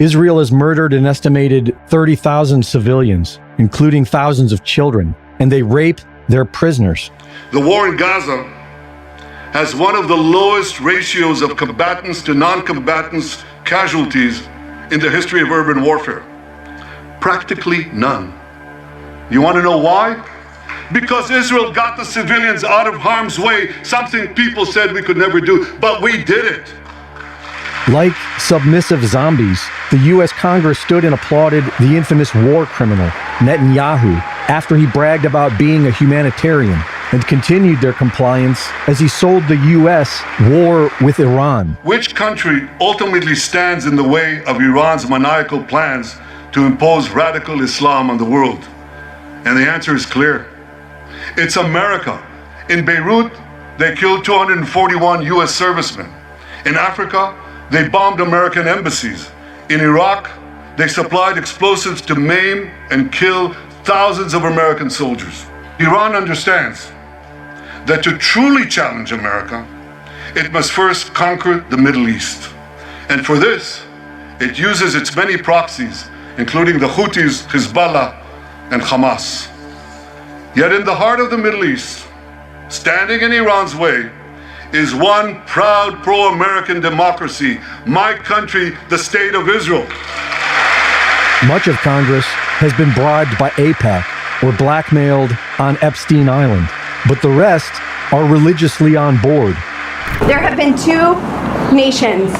Israel has murdered an estimated 30,000 civilians, including thousands of children, and they rape their prisoners. The war in Gaza has one of the lowest ratios of combatants to non-combatants casualties in the history of urban warfare. Practically none. You want to know why? Because Israel got the civilians out of harm's way, something people said we could never do, but we did it. Like submissive zombies, the U.S. Congress stood and applauded the infamous war criminal, Netanyahu, after he bragged about being a humanitarian, and continued their compliance as he sold the U.S. war with Iran. Which country ultimately stands in the way of Iran's maniacal plans to impose radical Islam on the world? And the answer is clear. It's America. In Beirut, they killed 241 U.S. servicemen. In Africa, they bombed American embassies. In Iraq, they supplied explosives to maim and kill thousands of American soldiers. Iran understands that to truly challenge America, it must first conquer the Middle East. And for this, it uses its many proxies, including the Houthis, Hezbollah, and Hamas. Yet in the heart of the Middle East, standing in Iran's way, is one proud pro-American democracy, my country, the State of Israel. Much of Congress has been bribed by AIPAC or blackmailed on Epstein Island, but the rest are religiously on board. There have been two nations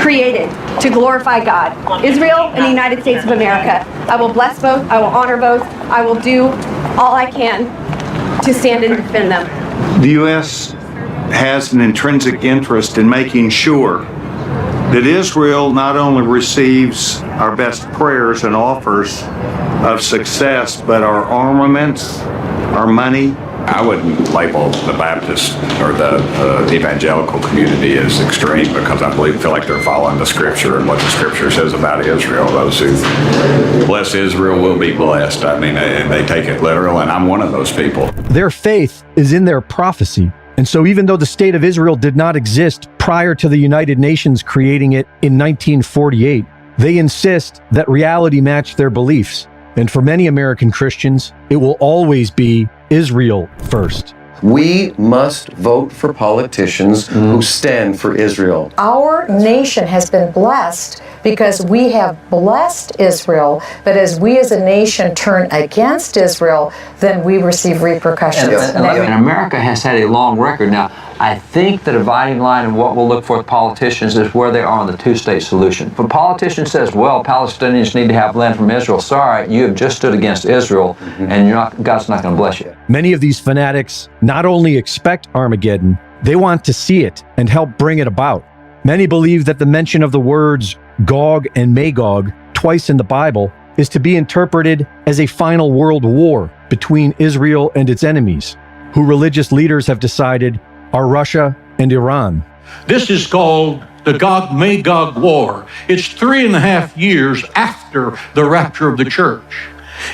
created to glorify God, Israel and the United States of America. I will bless both, I will honor both, I will do all I can to stand and defend them. The U.S. has an intrinsic interest in making sure that Israel not only receives our best prayers and offers of success, but our armaments, our money. I wouldn't label the Baptist or the evangelical community as extreme because I feel like they're following the Scripture and what the Scripture says about Israel. Those who bless Israel will be blessed. I mean, they take it literal, and I'm one of those people. Their faith is in their prophecy. And so even though the State of Israel did not exist prior to the United Nations creating it in 1948, they insist that reality matched their beliefs. And for many American Christians, it will always be Israel first. We must vote for politicians who stand for Israel. Our nation has been blessed because we have blessed Israel, but as we as a nation turn against Israel, then we receive repercussions. And America has had a long record. Now, I think the dividing line in what we'll look for with politicians is where they are on the two-state solution. If a politician says, well, Palestinians need to have land from Israel, sorry, you have just stood against Israel, and God's not going to bless you. Many of these fanatics not only expect Armageddon, they want to see it and help bring it about. Many believe that the mention of the words Gog and Magog twice in the Bible is to be interpreted as a final world war between Israel and its enemies, who religious leaders have decided are Russia and Iran. This is called the Gog-Magog War. It's 3.5 years after the rapture of the church.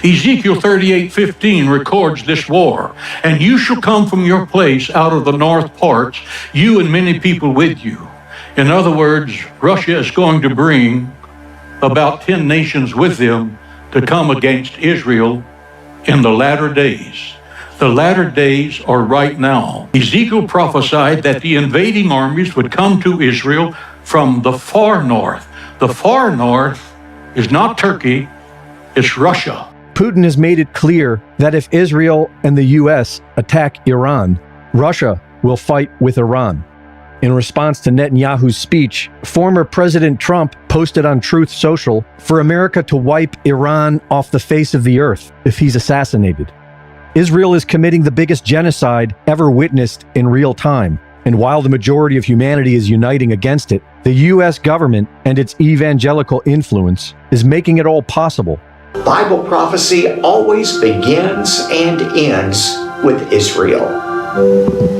Ezekiel 38:15 records this war. And you shall come from your place out of the north parts, you and many people with you. In other words, Russia is going to bring about 10 nations with them to come against Israel in the latter days. The latter days are right now. Ezekiel prophesied that the invading armies would come to Israel from the far north. The far north is not Turkey, it's Russia. Putin has made it clear that if Israel and the U.S. attack Iran, Russia will fight with Iran. In response to Netanyahu's speech, former President Trump posted on Truth Social for America to wipe Iran off the face of the earth if he's assassinated. Israel is committing the biggest genocide ever witnessed in real time, and while the majority of humanity is uniting against it, the U.S. government and its evangelical influence is making it all possible. Bible prophecy always begins and ends with Israel.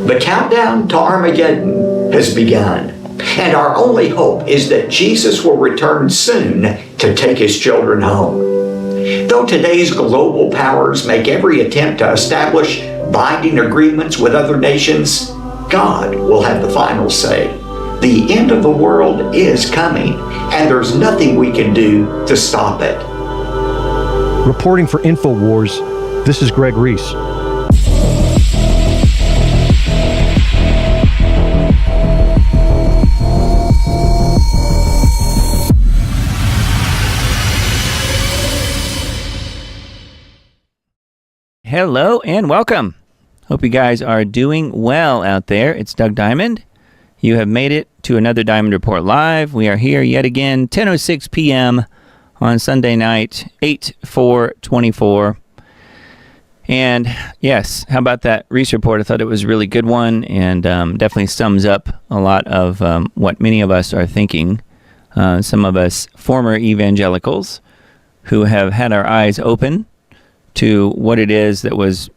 The countdown to Armageddon has begun, and our only hope is that Jesus will return soon to take his children home. Though today's global powers make every attempt to establish binding agreements with other nations, God will have the final say. The end of the world is coming, and there's nothing we can do to stop it. Reporting for InfoWars, this is Greg Reese. Hello and welcome. Hope you guys are doing well out there. It's Doug Diamond. You have made it to another Diamond Report Live. We are here yet again, 10:06 p.m. on Sunday night, 8/4/24. And yes, how about that Reese report? I thought it was a really good one, and definitely sums up a lot of what many of us are thinking. Some of us former evangelicals who have had our eyes open to what it is that was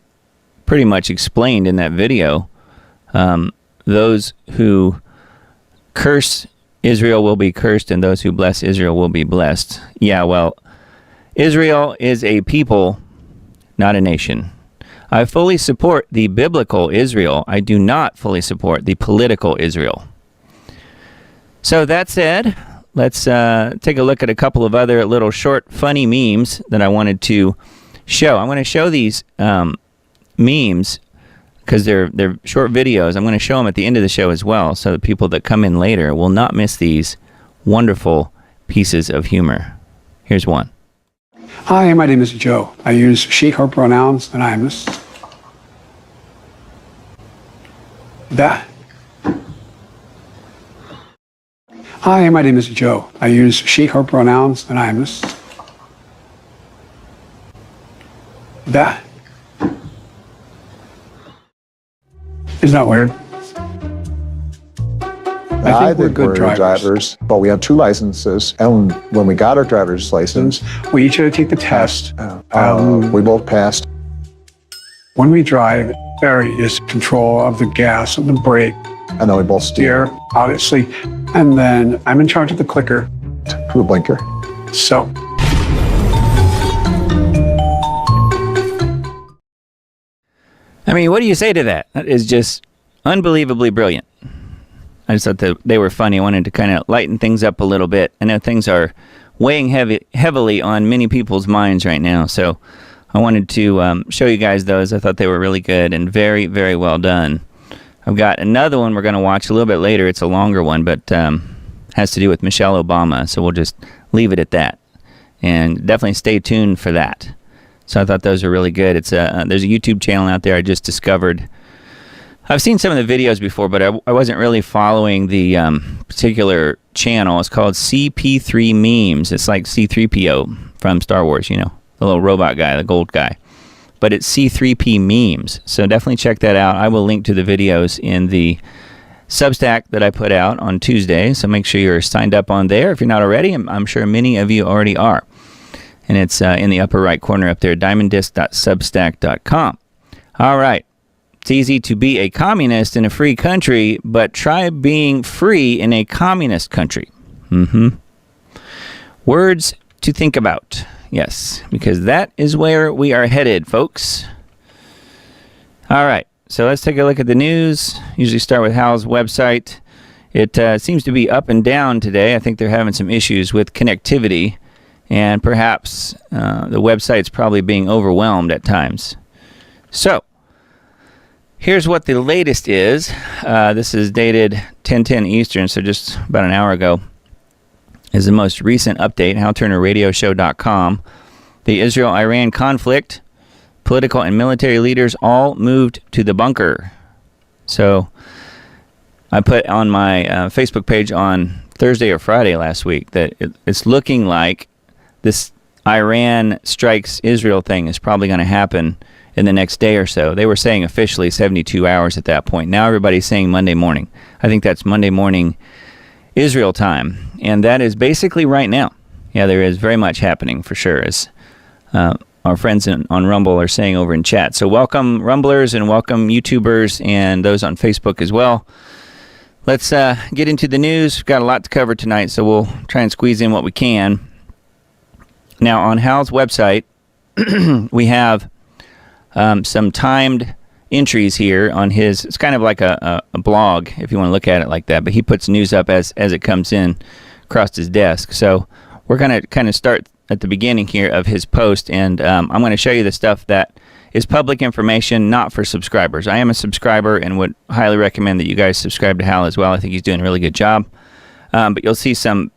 pretty much explained in that video. Those who curse Israel will be cursed, and those who bless Israel will be blessed. Yeah, well, Israel is a people, not a nation. I fully support the biblical Israel. I do not fully support the political Israel. So that said, let's take a look at a couple of other little short, funny memes that I wanted to show. I'm going to show these memes because they're short videos. I'm going to show them at the end of the show as well, so that people that come in later will not miss these wonderful pieces of humor. Here's one. Hi, my name is Joe. I use she, her pronouns, and I'm that. Hi, my name is Joe. I use she, her pronouns, and I'm that. Isn't that weird? I think we're good drivers. But we have 2 licenses, and when we got our driver's license, we each had to take the test. We both passed. When we drive, there is control of the gas and the brake. And then we both steer, obviously. And then I'm in charge of the clicker. To the blinker. So. I mean, what do you say to that? That is just unbelievably brilliant. I just thought that they were funny. I wanted to kind of lighten things up a little bit. I know things are weighing heavily on many people's minds right now, so I wanted to show you guys those. I thought they were really good and very, very well done. I've got another one we're going to watch a little bit later. It's a longer one, but has to do with Michelle Obama, so we'll just leave it at that. And definitely stay tuned for that. So I thought those were really good. It's there's a YouTube channel out there I just discovered. I've seen some of the videos before, but I wasn't really following the particular channel. It's called CP3 Memes. It's like C3PO from Star Wars, you know, the little robot guy, the gold guy. But it's C3P Memes. So definitely check that out. I will link to the videos in the Substack that I put out on Tuesday. So make sure you're signed up on there if you're not already. I'm sure many of you already are. And it's in the upper right corner up there, diamonddisc.substack.com. All right. It's easy to be a communist in a free country, but try being free in a communist country. Words to think about. Yes, because that is where we are headed, folks. All right. So let's take a look at the news. Usually start with Hal's website. It seems to be up and down today. I think they're having some issues with connectivity. And perhaps the website's probably being overwhelmed at times. So, here's what the latest is. This is dated 10:10 Eastern, so just about an hour ago. Is the most recent update, HalTurnerRadioshow.com. The Israel-Iran conflict, political and military leaders all moved to the bunker. So, I put on my Facebook page on Thursday or Friday last week that it's looking like this Iran strikes Israel thing is probably going to happen in the next day or so. They were saying officially 72 hours at that point. Now everybody's saying Monday morning. I think that's Monday morning Israel time. And that is basically right now. Yeah, there is very much happening for sure, as our friends on Rumble are saying over in chat. So welcome Rumblers and welcome YouTubers and those on Facebook as well. Let's get into the news. We've got a lot to cover tonight, so we'll try and squeeze in what we can. Now, on Hal's website, we have some timed entries here on his. It's kind of like a blog, if you want to look at it like that. But he puts news up as it comes in across his desk. So we're going to kind of start at the beginning here of his post, and I'm going to show you the stuff that is public information, not for subscribers. I am a subscriber and would highly recommend that you guys subscribe to Hal as well. I think he's doing a really good job. But you'll see some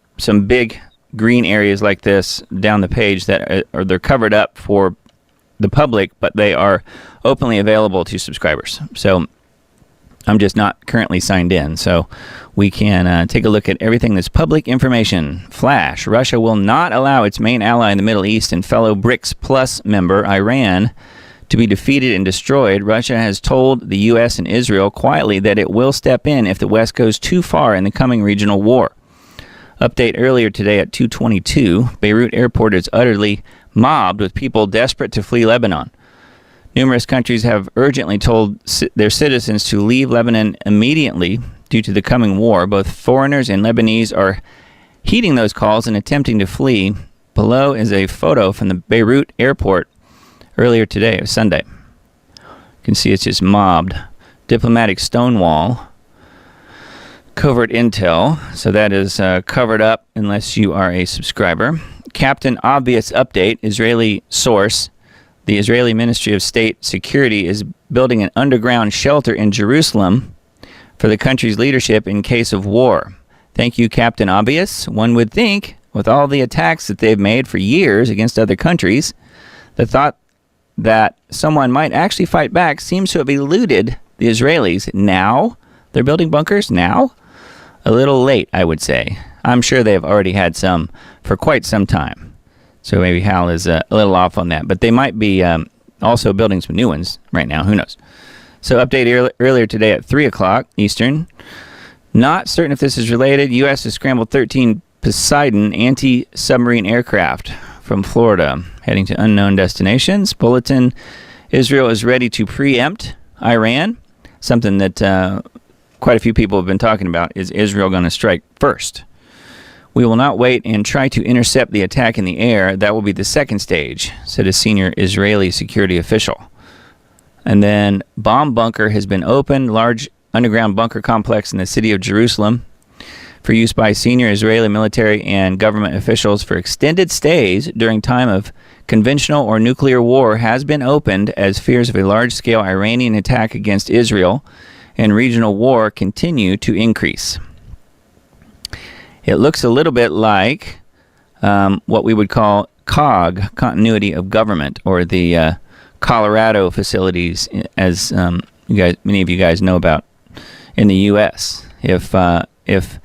big green areas like this down the page that they're covered up for the public, but they are openly available to subscribers. So I'm just not currently signed in. So we can take a look at everything that's public information. Flash: Russia will not allow its main ally in the Middle East and fellow BRICS Plus member, Iran, to be defeated and destroyed. Russia has told the U.S. and Israel quietly that it will step in if the West goes too far in the coming regional war. Update earlier today at 2:22, Beirut airport is utterly mobbed with people desperate to flee Lebanon. Numerous countries have urgently told their citizens to leave Lebanon immediately due to the coming war. Both foreigners and Lebanese are heeding those calls and attempting to flee. Below is a photo from the Beirut airport earlier today, Sunday. You can see it's just mobbed. Diplomatic stonewall. Covert intel. So that is covered up unless you are a subscriber. Captain Obvious update. Israeli source. The Israeli Ministry of State Security is building an underground shelter in Jerusalem for the country's leadership in case of war. Thank you, Captain Obvious. One would think, with all the attacks that they've made for years against other countries, the thought that someone might actually fight back seems to have eluded the Israelis. Now? They're building bunkers now? A little late, I would say. I'm sure they've already had some for quite some time. So maybe Hal is a little off on that. But they might be also building some new ones right now. Who knows? So update earlier today at 3 o'clock Eastern. Not certain if this is related. U.S. has scrambled 13 Poseidon anti-submarine aircraft from Florida, heading to unknown destinations. Bulletin: Israel is ready to preempt Iran. Something that quite a few people have been talking about. Is Israel going to strike first? We will not wait and try to intercept the attack in the air. That will be the second stage, said a senior Israeli security official. And then bomb bunker has been opened, large underground bunker complex in the city of Jerusalem for use by senior Israeli military and government officials for extended stays during time of conventional or nuclear war has been opened as fears of a large-scale Iranian attack against Israel and regional war continue to increase. It looks a little bit like what we would call COG, continuity of government, or the Colorado facilities, as many of you guys know about in the U.S. If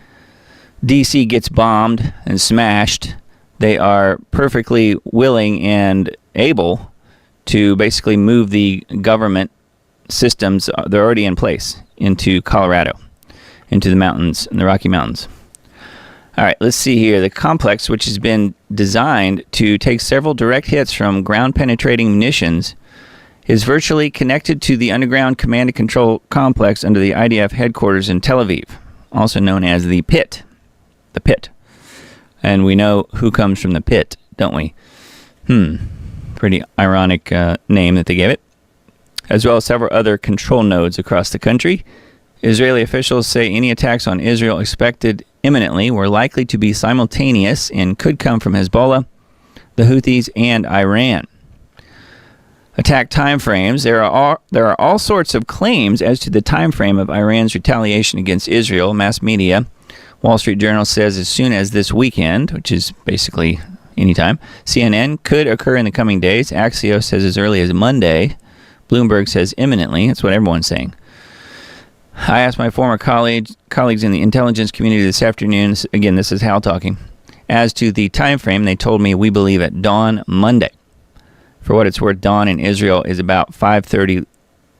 D.C. gets bombed and smashed, they are perfectly willing and able to basically move the government systems, they're already in place, into Colorado, into the mountains, in the Rocky Mountains. All right, let's see here. The complex, which has been designed to take several direct hits from ground-penetrating munitions, is virtually connected to the underground command and control complex under the IDF headquarters in Tel Aviv, also known as the Pit. The Pit. And we know who comes from the Pit, don't we? Pretty ironic name that they gave it. As well as several other control nodes across the country. Israeli officials say any attacks on Israel expected imminently were likely to be simultaneous and could come from Hezbollah, the Houthis, and Iran. Attack timeframes. There are all sorts of claims as to the time frame of Iran's retaliation against Israel. Mass media, Wall Street Journal says as soon as this weekend, which is basically anytime. CNN could occur in the coming days. Axios says as early as Monday. Bloomberg says imminently. That's what everyone's saying. I asked my former colleagues in the intelligence community this afternoon, again, this is Hal talking, as to the time frame. They told me we believe at dawn Monday. For what it's worth, dawn in Israel is about 5:30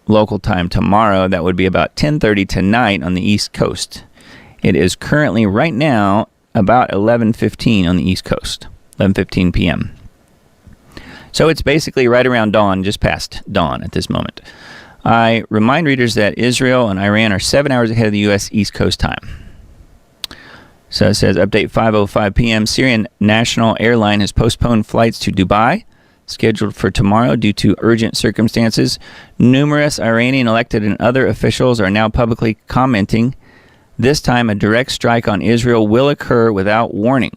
local time tomorrow. That would be about 10:30 tonight on the East Coast. It is currently, right now, about 11:15 on the East Coast, 11:15 p.m. So it's basically right around dawn, just past dawn at this moment. I remind readers that Israel and Iran are 7 hours ahead of the U.S. East Coast time. So it says, update 5:05 p.m. Syrian National Airline has postponed flights to Dubai, scheduled for tomorrow due to urgent circumstances. Numerous Iranian elected and other officials are now publicly commenting. This time, a direct strike on Israel will occur without warning.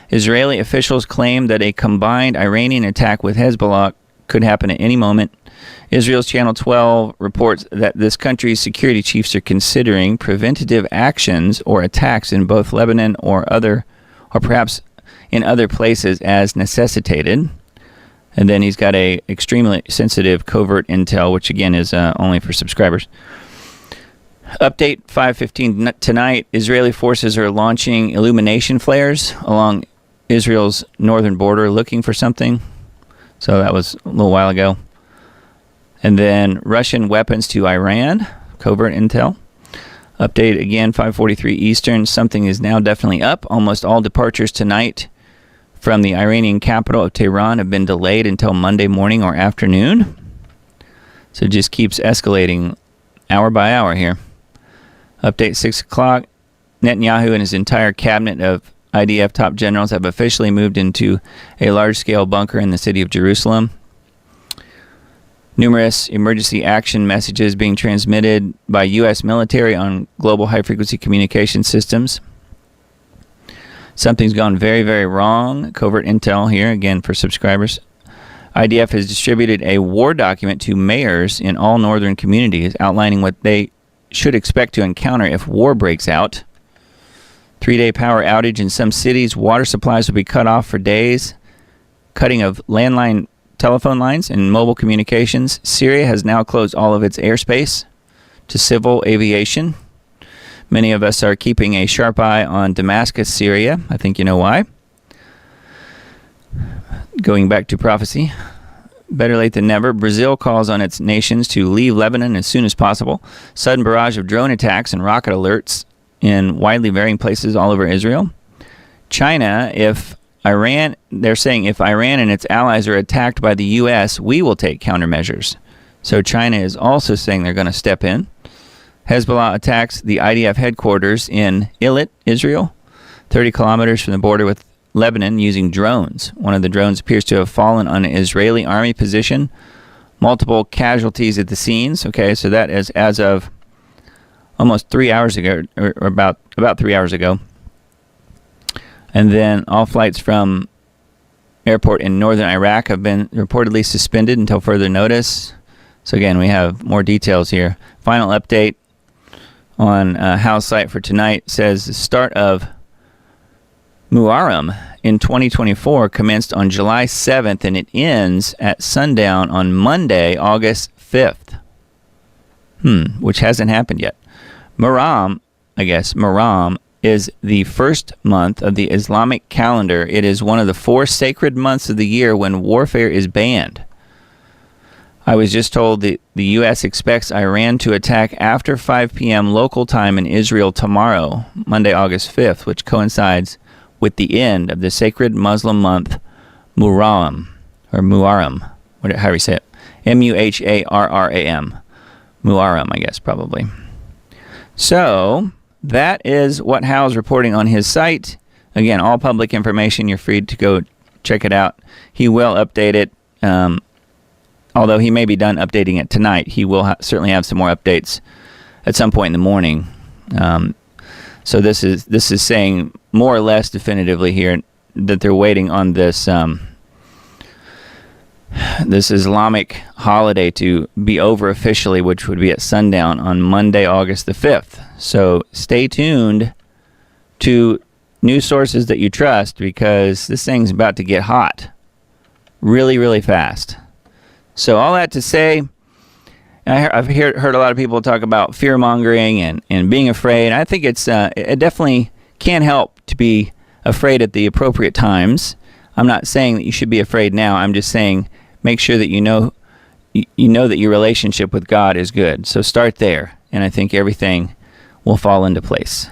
Israeli officials claim that a combined Iranian attack with Hezbollah could happen at any moment. Israel's Channel 12 reports that this country's security chiefs are considering preventative actions or attacks in both Lebanon or perhaps in other places as necessitated. And then he's got a extremely sensitive covert intel, which again is only for subscribers. Update 5:15 tonight. Israeli forces are launching illumination flares along Israel's northern border looking for something. So that was a little while ago. And then Russian weapons to Iran, covert intel. Update again, 5:43 Eastern. Something is now definitely up. Almost all departures tonight from the Iranian capital of Tehran have been delayed until Monday morning or afternoon. So it just keeps escalating hour by hour here. Update 6 o'clock. Netanyahu and his entire cabinet of IDF top generals have officially moved into a large-scale bunker in the city of Jerusalem. Numerous emergency action messages being transmitted by U.S. military on global high-frequency communication systems. Something's gone very, very wrong. Covert intel here, again, for subscribers. IDF has distributed a war document to mayors in all northern communities outlining what they should expect to encounter if war breaks out. 3-day power outage in some cities. Water supplies will be cut off for days. Cutting of landline telephone lines and mobile communications. Syria has now closed all of its airspace to civil aviation. Many of us are keeping a sharp eye on Damascus, Syria. I think you know why. Going back to prophecy. Better late than never. Brazil calls on its nations to leave Lebanon as soon as possible. Sudden barrage of drone attacks and rocket alerts in widely varying places all over Israel. China, they're saying if Iran and its allies are attacked by the U.S., we will take countermeasures. So China is also saying they're going to step in. Hezbollah attacks the IDF headquarters in Eilat, Israel, 30 kilometers from the border with Lebanon, using drones. One of the drones appears to have fallen on an Israeli army position. Multiple casualties at the scenes. Okay, so that is as of almost 3 hours ago, or about 3 hours ago. And then all flights from airport in northern Iraq have been reportedly suspended until further notice. So again, we have more details here. Final update on House site for tonight says the start of Muharram in 2024 commenced on July 7th and it ends at sundown on Monday, August 5th. Which hasn't happened yet. Muharram is the first month of the Islamic calendar. It is one of the 4 sacred months of the year when warfare is banned. I was just told that the U.S. expects Iran to attack after 5 p.m. local time in Israel tomorrow, Monday, August 5th, which coincides with the end of the sacred Muslim month Muharram, or Muharram, how do you say it? M-U-H-A-R-R-A-M. Muharram, I guess, probably. So that is what Hal's reporting on his site. Again, all public information. You're free to go check it out. He will update it. Although he may be done updating it tonight, he will certainly have some more updates at some point in the morning. So this is saying more or less definitively here that they're waiting on this this Islamic holiday to be over officially, which would be at sundown on Monday, August the 5th. So stay tuned to news sources that you trust, because this thing's about to get hot really, really fast. So all that to say, I've heard a lot of people talk about fear-mongering and being afraid. I think it definitely can help to be afraid at the appropriate times. I'm not saying that you should be afraid now. I'm just saying make sure that you know that your relationship with God is good. So start there, and I think everything will fall into place.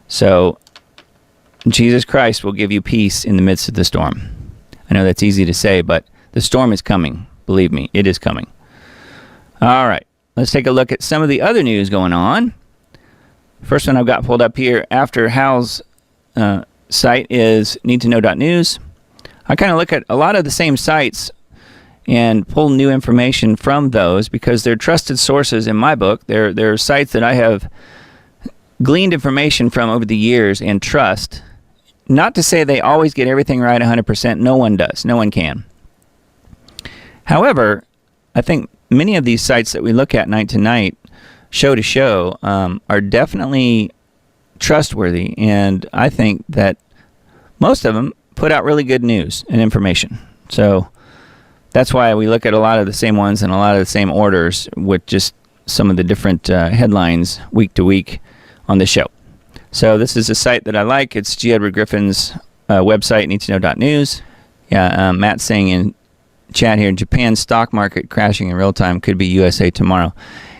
So Jesus Christ will give you peace in the midst of the storm. I know that's easy to say, but the storm is coming. Believe me, it is coming. All right, let's take a look at some of the other news going on. First one I've got pulled up here after Hal's site is needtoknow.news. I kind of look at a lot of the same sites and pull new information from those because they're trusted sources in my book. They're sites that I have gleaned information from over the years and trust. Not to say they always get everything right 100%. No one does. No one can. However, I think many of these sites that we look at night to night, show to show, are definitely trustworthy. And I think that most of them put out really good news and information. So that's why we look at a lot of the same ones and a lot of the same orders with just some of the different headlines week to week on the show. So this is a site that I like. It's G. Edward Griffin's website, needtoknow.news. Yeah, Matt's saying in chat here, Japan's stock market crashing in real time, could be USA tomorrow.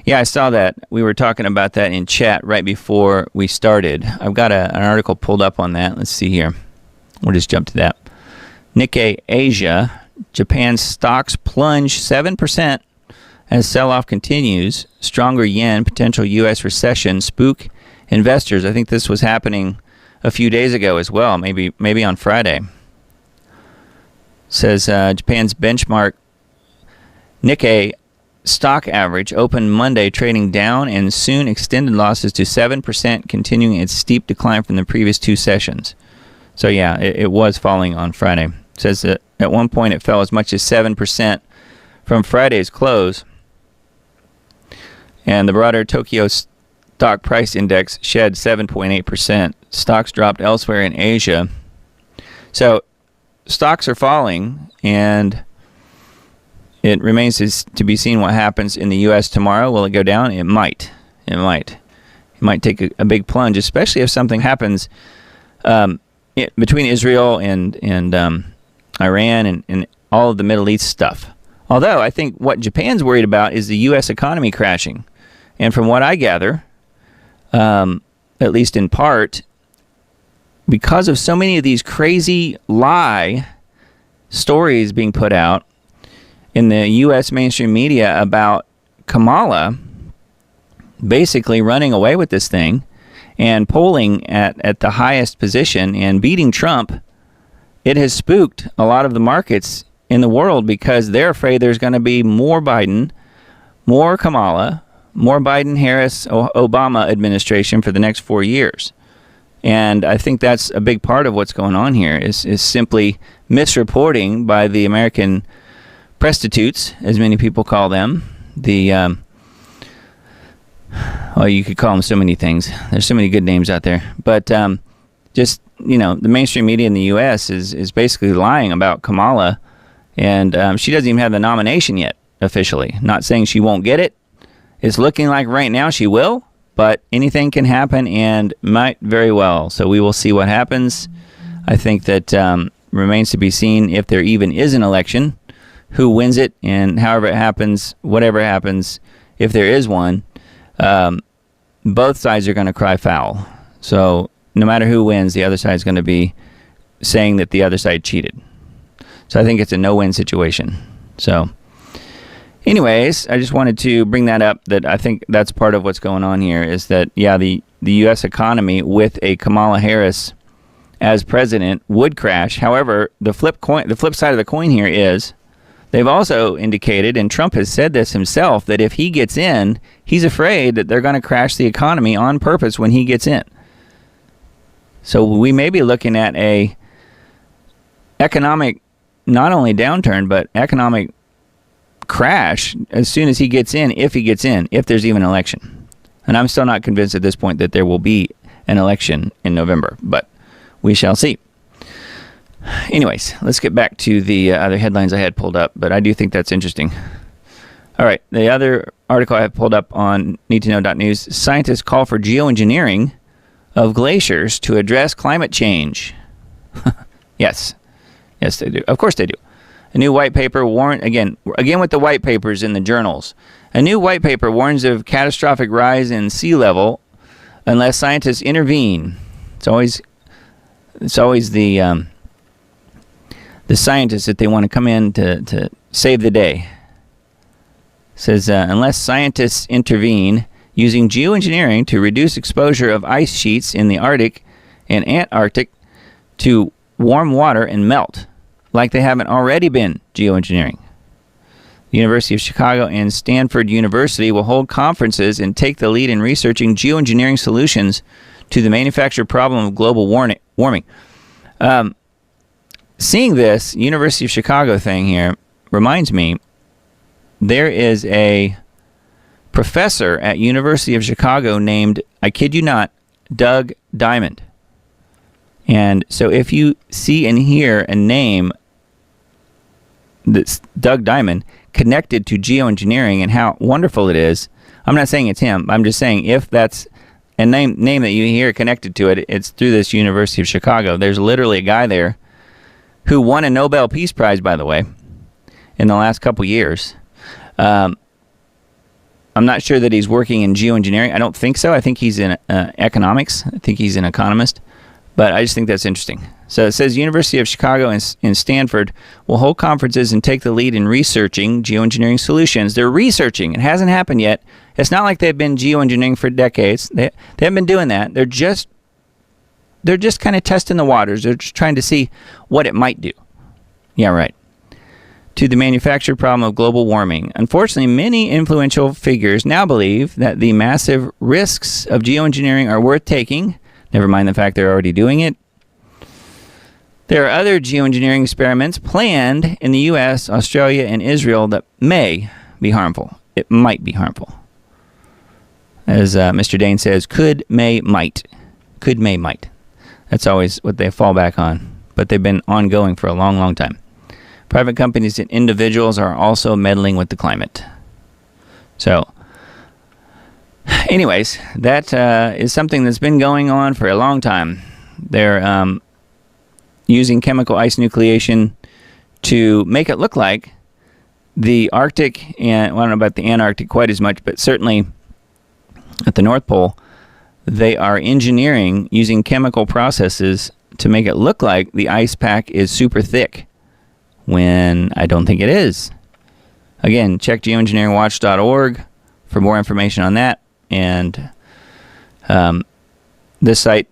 Yeah, I saw that. We were talking about that in chat right before we started. I've got an article pulled up on that. Let's see here. We'll just jump to that. Nikkei Asia, Japan's stocks plunge 7% as sell-off continues. Stronger yen, potential U.S. recession, spook investors. I think this was happening a few days ago as well, maybe on Friday. Says Japan's benchmark Nikkei stock average opened Monday trading down and soon extended losses to 7%, continuing its steep decline from the previous two sessions. So yeah, it was falling on Friday. It says that at one point it fell as much as 7% from Friday's close. And the broader Tokyo stock price index shed 7.8%. Stocks dropped elsewhere in Asia. So stocks are falling, and it remains to be seen what happens in the U.S. tomorrow. Will it go down? It might. It might take a big plunge, especially if something happens between Israel and Iran and all of the Middle East stuff. Although I think what Japan's worried about is the U.S. economy crashing. And from what I gather, at least in part, because of so many of these crazy lie stories being put out in the U.S. mainstream media about Kamala basically running away with this thing and polling at the highest position and beating Trump, it has spooked a lot of the markets in the world because they're afraid there's going to be more Biden, more Kamala, more Biden-Harris, Obama administration for the next 4 years. And I think that's a big part of what's going on here is simply misreporting by the American prostitutes, as many people call them. The you could call them so many things. There's so many good names out there. But just, the mainstream media in the U.S. is basically lying about Kamala. And she doesn't even have the nomination yet, officially. Not saying she won't get it. It's looking like right now she will. But anything can happen and might very well. So we will see what happens. I think that remains to be seen if there even is an election, who wins it, and however it happens, whatever happens, if there is one, both sides are going to cry foul. So no matter who wins, the other side is going to be saying that the other side cheated. So I think it's a no-win situation. So anyways, I just wanted to bring that up, that I think that's part of what's going on here is that, yeah, the U.S. economy with a Kamala Harris as president would crash. However, the flip side of the coin here is they've also indicated, and Trump has said this himself, that if he gets in, he's afraid that they're going to crash the economy on purpose when he gets in. So we may be looking at a economic, not only downturn, but economic crash as soon as he gets in, if there's even an election. And I'm still not convinced at this point that there will be an election in November, but we shall see. Anyways, let's get back to the other headlines I had pulled up, but I do think that's interesting. All right, the other article I have pulled up on needtoknow.news, scientists call for geoengineering of glaciers to address climate change. Yes, they do. Of course they do. A new white paper again with the white papers in the journals. A new white paper warns of catastrophic rise in sea level unless scientists intervene. It's always the scientists that they want to come in to save the day. It says unless scientists intervene using geoengineering to reduce exposure of ice sheets in the Arctic and Antarctic to warm water and melt. like they haven't already been geoengineering. The University of Chicago and Stanford University will hold conferences and take the lead in researching geoengineering solutions to the manufactured problem of global warming. Seeing this University of Chicago thing here reminds me, there is a professor at University of Chicago named, I kid you not, Doug Diamond. And so if you see and hear a name that's Doug Diamond connected to geoengineering and how wonderful it is, I'm not saying it's him. I'm just saying if that's a name that you hear connected to it, it's through this University of Chicago. There's literally a guy there who won a Nobel Peace Prize, by the way, in the last couple years. I'm not sure that he's working in geoengineering. I don't think so. I think he's in economics. I think he's an economist. But I just think that's interesting. So it says University of Chicago and Stanford will hold conferences and take the lead in researching geoengineering solutions. They're researching. It hasn't happened yet. It's not like they've been geoengineering for decades. They haven't been doing that. They're just kind of testing the waters. They're just trying to see what it might do. Yeah, right. To the manufactured problem of global warming. Unfortunately, many influential figures now believe that the massive risks of geoengineering are worth taking. Never mind the fact they're already doing it. There are other geoengineering experiments planned in the U.S., Australia, and Israel that may be harmful. It might be harmful. As Mr. Dane says, could, may, might. Could, may, might. That's always what they fall back on. But they've been ongoing for a long, long time. Private companies and individuals are also meddling with the climate. So, anyways, that is something that's been going on for a long time. They're using chemical ice nucleation to make it look like the Arctic, and well, I don't know about the Antarctic quite as much, but certainly at the North Pole, they are engineering using chemical processes to make it look like the ice pack is super thick, when I don't think it is. Again, check geoengineeringwatch.org for more information on that. And this site,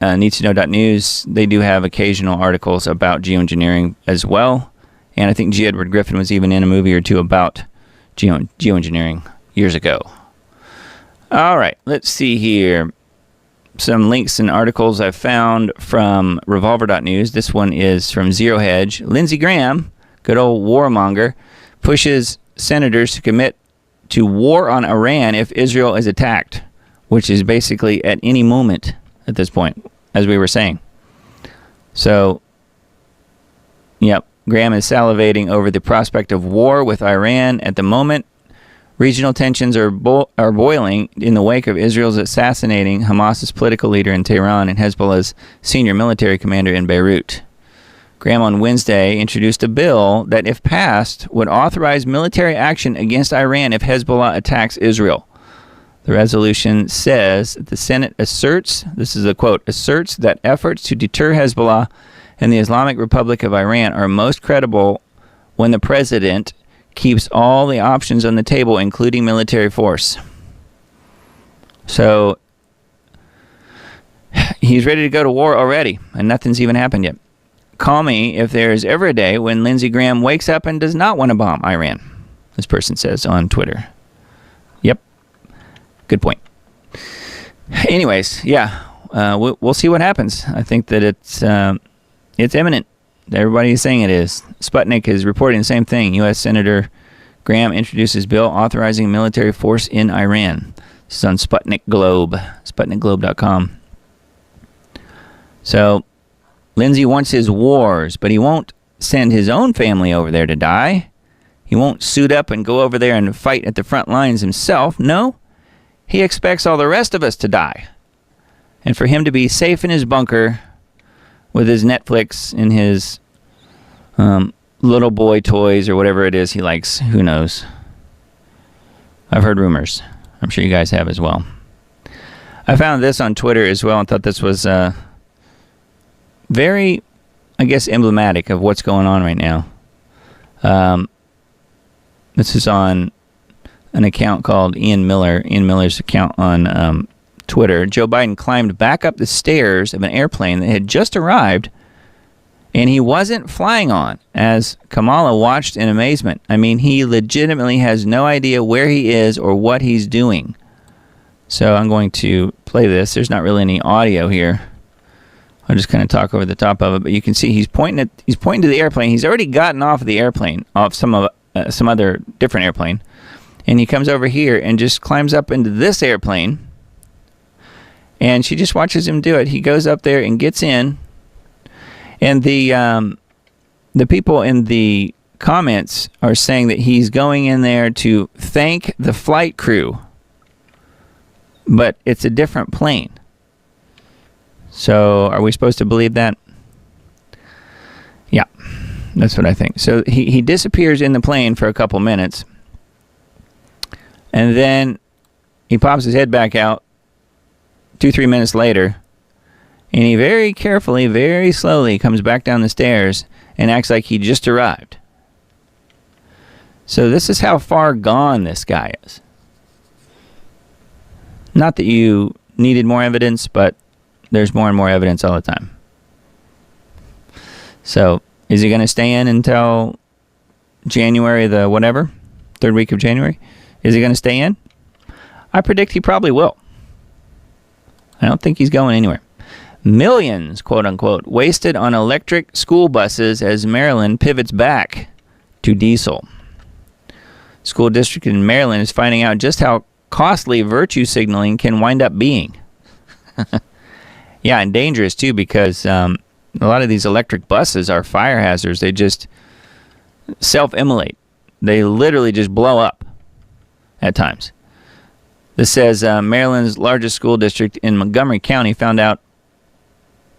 needstoknow.news, they do have occasional articles about geoengineering as well. And I think G. Edward Griffin was even in a movie or two about geoengineering years ago. All right, let's see here. Some links and articles I've found from Revolver.news. This one is from Zero Hedge. Lindsey Graham, good old warmonger, pushes senators to commit to war on Iran if Israel is attacked, which is basically at any moment at this point, as we were saying. So, yep, Graham is salivating over the prospect of war with Iran at the moment. Regional tensions are boiling in the wake of Israel's assassinating Hamas's political leader in Tehran and Hezbollah's senior military commander in Beirut. Graham on Wednesday introduced a bill that, if passed, would authorize military action against Iran if Hezbollah attacks Israel. The resolution says that the Senate asserts, this is a quote, asserts that efforts to deter Hezbollah and the Islamic Republic of Iran are most credible when the president keeps all the options on the table, including military force. So, he's ready to go to war already, and nothing's even happened yet. Call me if there is ever a day when Lindsey Graham wakes up and does not want to bomb Iran, this person says on Twitter. Yep. Good point. Anyways, yeah, we'll see what happens. I think that it's imminent. Everybody is saying it is. Sputnik is reporting the same thing. U.S. Senator Graham introduces bill authorizing military force in Iran. This is on Sputnik Globe, SputnikGlobe.com. So, Lindsey wants his wars, but he won't send his own family over there to die. He won't suit up and go over there and fight at the front lines himself. No, he expects all the rest of us to die. And for him to be safe in his bunker with his Netflix and his little boy toys or whatever it is he likes. Who knows? I've heard rumors. I'm sure you guys have as well. I found this on Twitter as well and thought this was very, I guess, emblematic of what's going on right now. This is on an account called Ian Miller. Ian Miller's account on Twitter. Joe Biden climbed back up the stairs of an airplane that had just arrived And he wasn't flying on, as Kamala watched in amazement. I mean, he legitimately has no idea where he is or what he's doing. So I'm going to play this. There's not really any audio here. I'll just kind of talk over the top of it. But you can see he's pointing to the airplane. He's already gotten off of the airplane, off some other different airplane. And he comes over here and just climbs up into this airplane. And she just watches him do it. He goes up there and gets in. And the people in the comments are saying that he's going in there to thank the flight crew. But it's a different plane. So are we supposed to believe that? Yeah, that's what I think. So he disappears in the plane for a couple minutes. And then he pops his head back out 2-3 minutes later. And he very carefully, very slowly comes back down the stairs and acts like he just arrived. So this is how far gone this guy is. Not that you needed more evidence, but there's more and more evidence all the time. So is he going to stay in until January the whatever? Third week of January? Is he going to stay in? I predict he probably will. I don't think he's going anywhere. Millions, quote unquote, wasted on electric school buses as Maryland pivots back to diesel. School district in Maryland is finding out just how costly virtue signaling can wind up being. Yeah, and dangerous too, because a lot of these electric buses are fire hazards. They just self-immolate. They literally just blow up at times. This says Maryland's largest school district in Montgomery County found out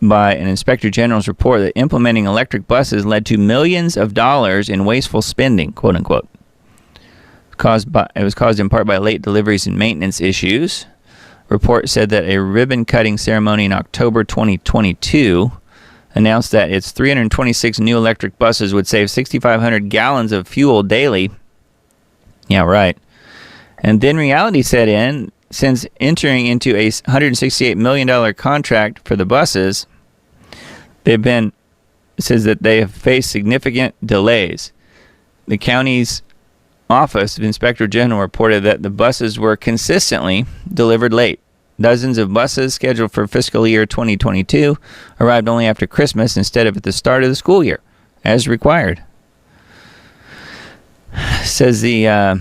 by an inspector general's report that implementing electric buses led to millions of dollars in wasteful spending, quote unquote. It was caused in part by late deliveries and maintenance issues. Report said that a ribbon-cutting ceremony in October 2022 announced that its 326 new electric buses would save 6,500 gallons of fuel daily. Yeah, right. And then reality set in. Since entering into a $168 million contract for the buses, it says that they have faced significant delays. The county's Office of Inspector General reported that the buses were consistently delivered late. Dozens of buses scheduled for fiscal year 2022 arrived only after Christmas instead of at the start of the school year, as required. Says the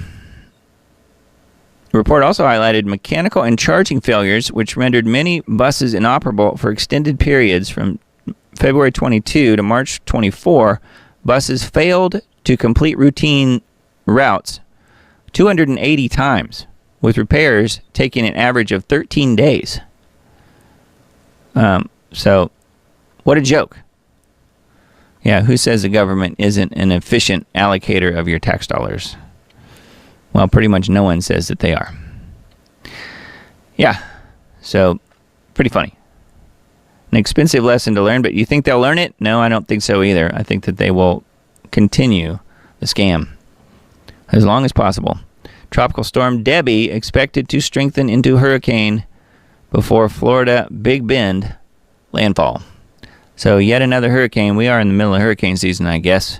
report also highlighted mechanical and charging failures, which rendered many buses inoperable for extended periods from February 22 to March 24. Buses failed to complete routine routes 280 times, with repairs taking an average of 13 days. So, what a joke. Yeah, who says the government isn't an efficient allocator of your tax dollars? Well, pretty much no one says that they are. Yeah, so pretty funny. An expensive lesson to learn, but you think they'll learn it? No, I don't think so either. I think that they will continue the scam as long as possible. Tropical storm Debbie expected to strengthen into hurricane before Florida Big Bend landfall. So yet another hurricane. We are in the middle of hurricane season, I guess.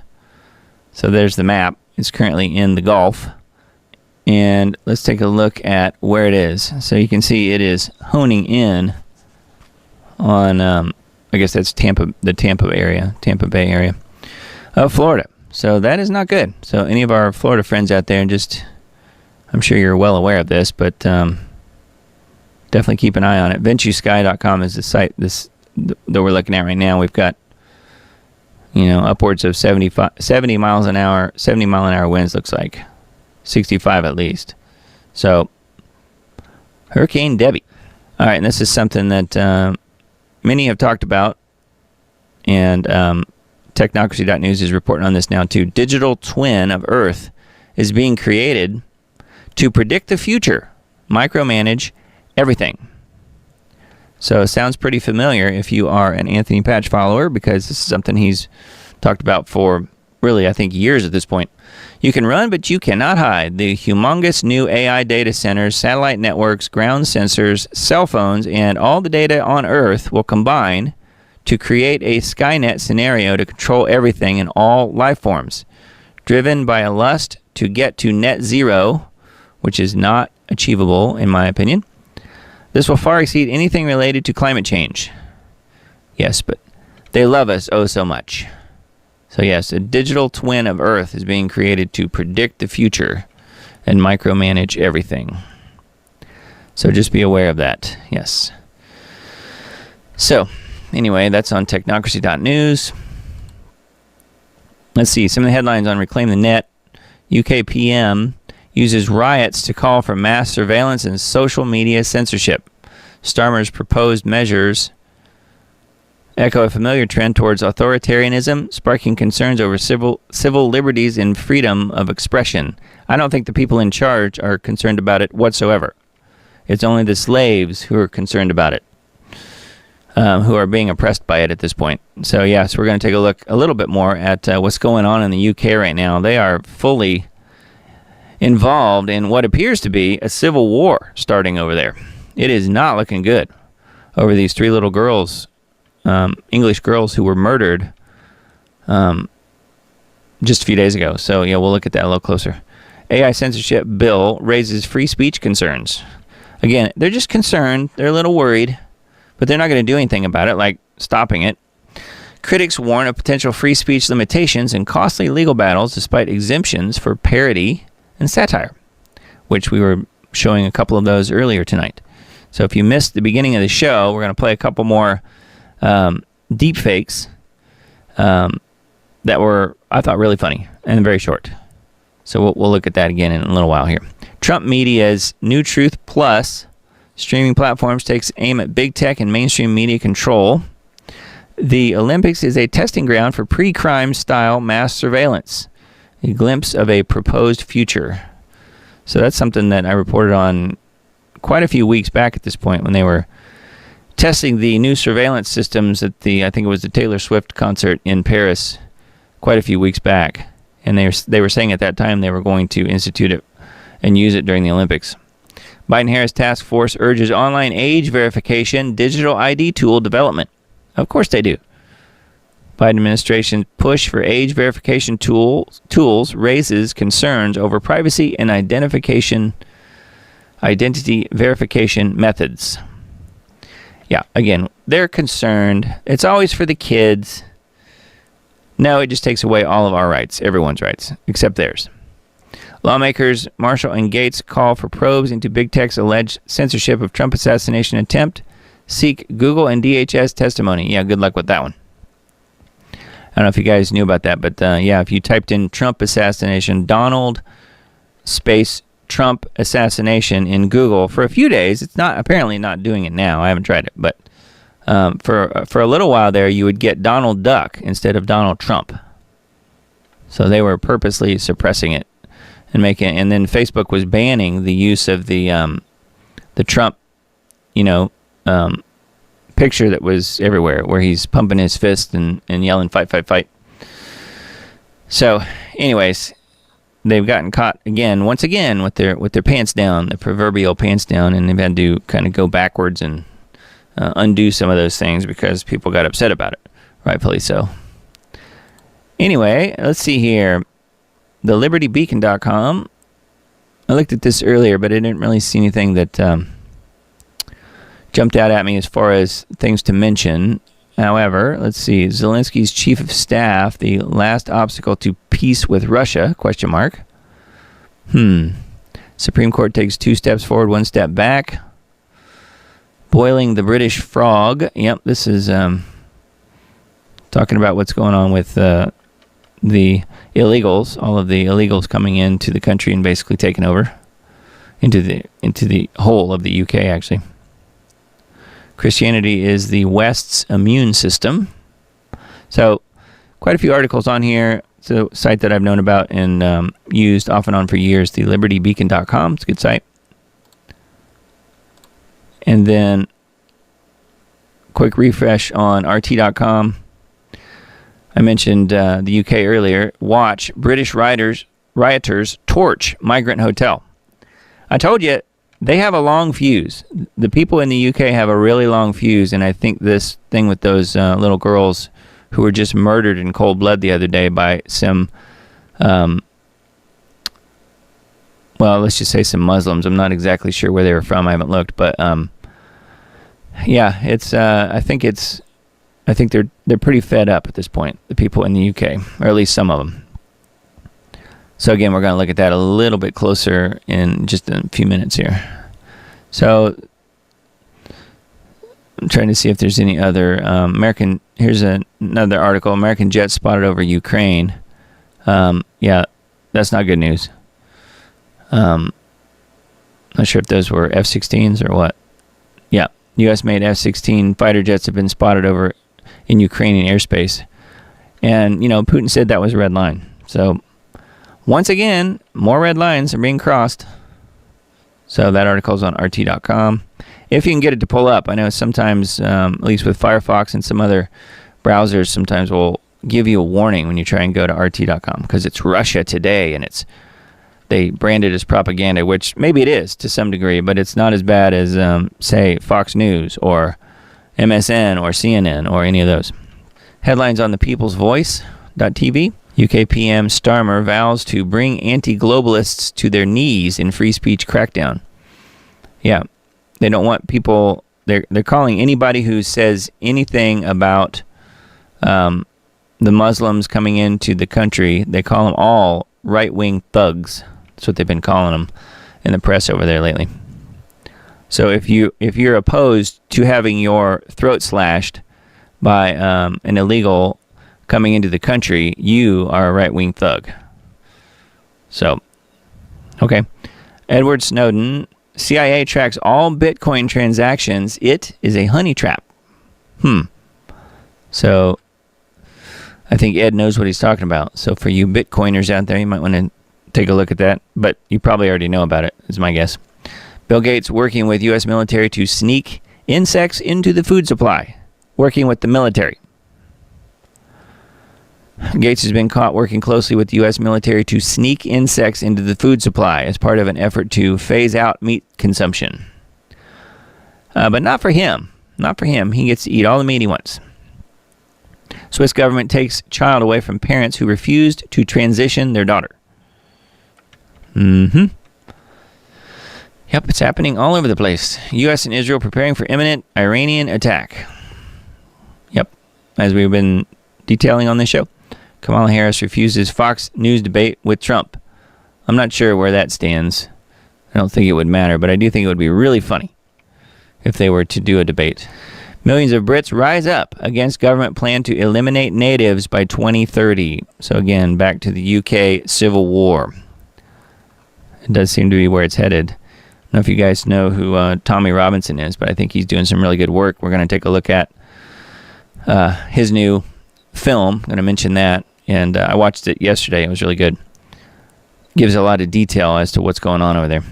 So there's the map. It's currently in the Gulf. And let's take a look at where it is. So you can see it is honing in on, I guess that's the Tampa Bay area of Florida. So that is not good. So any of our Florida friends out there, I'm sure you're well aware of this, but definitely keep an eye on it. VentureSky.com is the site that we're looking at right now. We've got, upwards of 70 mile an hour winds, looks like 65 at least. So Hurricane Debbie. All right, and this is something that many have talked about, and Technocracy.news is reporting on this now too. Digital twin of Earth is being created to predict the future, micromanage everything. So it sounds pretty familiar if you are an Anthony Patch follower, because this is something he's talked about for really, I think, years at this point. You can run, but you cannot hide. The humongous new AI data centers, satellite networks, ground sensors, cell phones, and all the data on Earth will combine to create a Skynet scenario to control everything and all life forms, driven by a lust to get to net zero, which is not achievable in my opinion. This will far exceed anything related to climate change. Yes, but they love us oh so much. So yes, a digital twin of Earth is being created to predict the future and micromanage everything. So just be aware of that, yes. So, anyway, that's on technocracy.news. Let's see, some of the headlines on Reclaim the Net. UK PM uses riots to call for mass surveillance and social media censorship. Starmer's proposed measures echo a familiar trend towards authoritarianism, sparking concerns over civil liberties and freedom of expression. I don't think the people in charge are concerned about it whatsoever. It's only the slaves who are concerned about it, who are being oppressed by it at this point. So yes, we're going to take a look a little bit more at what's going on in the UK right now. They are fully involved in what appears to be a civil war starting over there. It is not looking good over these 3 little girls, English girls who were murdered just a few days ago. So yeah, we'll look at that a little closer. AI censorship bill raises free speech concerns. Again, they're just concerned. They're a little worried, but they're not going to do anything about it, like stopping it. Critics warn of potential free speech limitations and costly legal battles despite exemptions for parody and satire, which we were showing a couple of those earlier tonight. So if you missed the beginning of the show, we're going to play a couple more deep fakes that were, I thought, really funny and very short. So we'll look at that again in a little while here. Trump Media's New Truth Plus streaming platforms takes aim at big tech and mainstream media control. The Olympics is a testing ground for pre-crime style mass surveillance, a glimpse of a proposed future. So that's something that I reported on quite a few weeks back at this point when they were testing the new surveillance systems at I think it was the Taylor Swift concert in Paris quite a few weeks back. And they were saying at that time they were going to institute it and use it during the Olympics. Biden-Harris task force urges online age verification, digital ID tool development. Of course they do. Biden administration push for age verification tools raises concerns over privacy and identity verification methods. Yeah, again, they're concerned. It's always for the kids. No, it just takes away all of our rights, everyone's rights, except theirs. Lawmakers Marshall and Gates call for probes into big tech's alleged censorship of Trump assassination attempt. Seek Google and DHS testimony. Yeah, good luck with that one. I don't know if you guys knew about that, but yeah, if you typed in Trump assassination, Donald space Trump assassination in Google for a few days, it's apparently not doing it now. I haven't tried it, but for a little while there, you would get Donald Duck instead of Donald Trump. So they were purposely suppressing it and then Facebook was banning the use of the Trump, picture that was everywhere, where he's pumping his fist and yelling "fight, fight, fight." So, anyways, they've gotten caught once again with their pants down, the proverbial pants down, and they've had to kind of go backwards and undo some of those things because people got upset about it, rightfully so. Anyway, let's see here. The LibertyBeacon.com. I looked at this earlier, but I didn't really see anything that jumped out at me as far as things to mention. However, let's see. Zelensky's chief of staff, the last obstacle to peace with Russia, ? Supreme Court takes 2 steps forward, 1 step back. Boiling the British frog. Yep, this is talking about what's going on with the illegals, all of the illegals coming into the country and basically taking over into the whole of the UK, actually. Christianity is the West's immune system. So, quite a few articles on here. It's a site that I've known about and used off and on for years, the LibertyBeacon.com. It's a good site. And then, quick refresh on RT.com. I mentioned the UK earlier. Watch British rioters torch migrant hotel. I told you they have a long fuse. The people in the UK have a really long fuse, and I think this thing with those little girls who were just murdered in cold blood the other day by some, well, let's just say some Muslims. I'm not exactly sure where they were from. I haven't looked, but yeah, it's. I think they're pretty fed up at this point. The people in the UK, or at least some of them. So again, we're going to look at that a little bit closer in just a few minutes here. So I'm trying to see if there's any other here's another article. American jets spotted over Ukraine. Yeah, that's not good news. Not sure if those were F-16s or what. Yeah, U.S.-made F-16 fighter jets have been spotted over in Ukrainian airspace. And, Putin said that was a red line. So once again, more red lines are being crossed. So that article is on RT.com. If you can get it to pull up, I know sometimes, at least with Firefox and some other browsers, sometimes will give you a warning when you try and go to RT.com because it's Russia Today and they brand it as propaganda, which maybe it is to some degree, but it's not as bad as, say, Fox News or MSN or CNN or any of those. Headlines on the People's Voice.tv. UK PM Starmer vows to bring anti-globalists to their knees in free speech crackdown. Yeah, they don't want people. They're calling anybody who says anything about the Muslims coming into the country. They call them all right-wing thugs. That's what they've been calling them in the press over there lately. So if you're opposed to having your throat slashed by an illegal coming into the country, you are a right-wing thug. So, okay. Edward Snowden, CIA tracks all Bitcoin transactions. It is a honey trap. So, I think Ed knows what he's talking about. So, for you Bitcoiners out there, you might want to take a look at that. But you probably already know about it, is my guess. Bill Gates working with U.S. military to sneak insects into the food supply. Working with the military. Gates has been caught working closely with the U.S. military to sneak insects into the food supply as part of an effort to phase out meat consumption. But not for him. Not for him. He gets to eat all the meat he wants. Swiss government takes child away from parents who refused to transition their daughter. Yep, it's happening all over the place. U.S. and Israel preparing for imminent Iranian attack. Yep, as we've been detailing on this show. Kamala Harris refuses Fox News debate with Trump. I'm not sure where that stands. I don't think it would matter, but I do think it would be really funny if they were to do a debate. Millions of Brits rise up against government plan to eliminate natives by 2030. So again, back to the UK Civil War. It does seem to be where it's headed. I don't know if you guys know who Tommy Robinson is, but I think he's doing some really good work. We're going to take a look at his new film. I'm going to mention that. And I watched it yesterday. It was really good. Gives a lot of detail as to what's going on over there.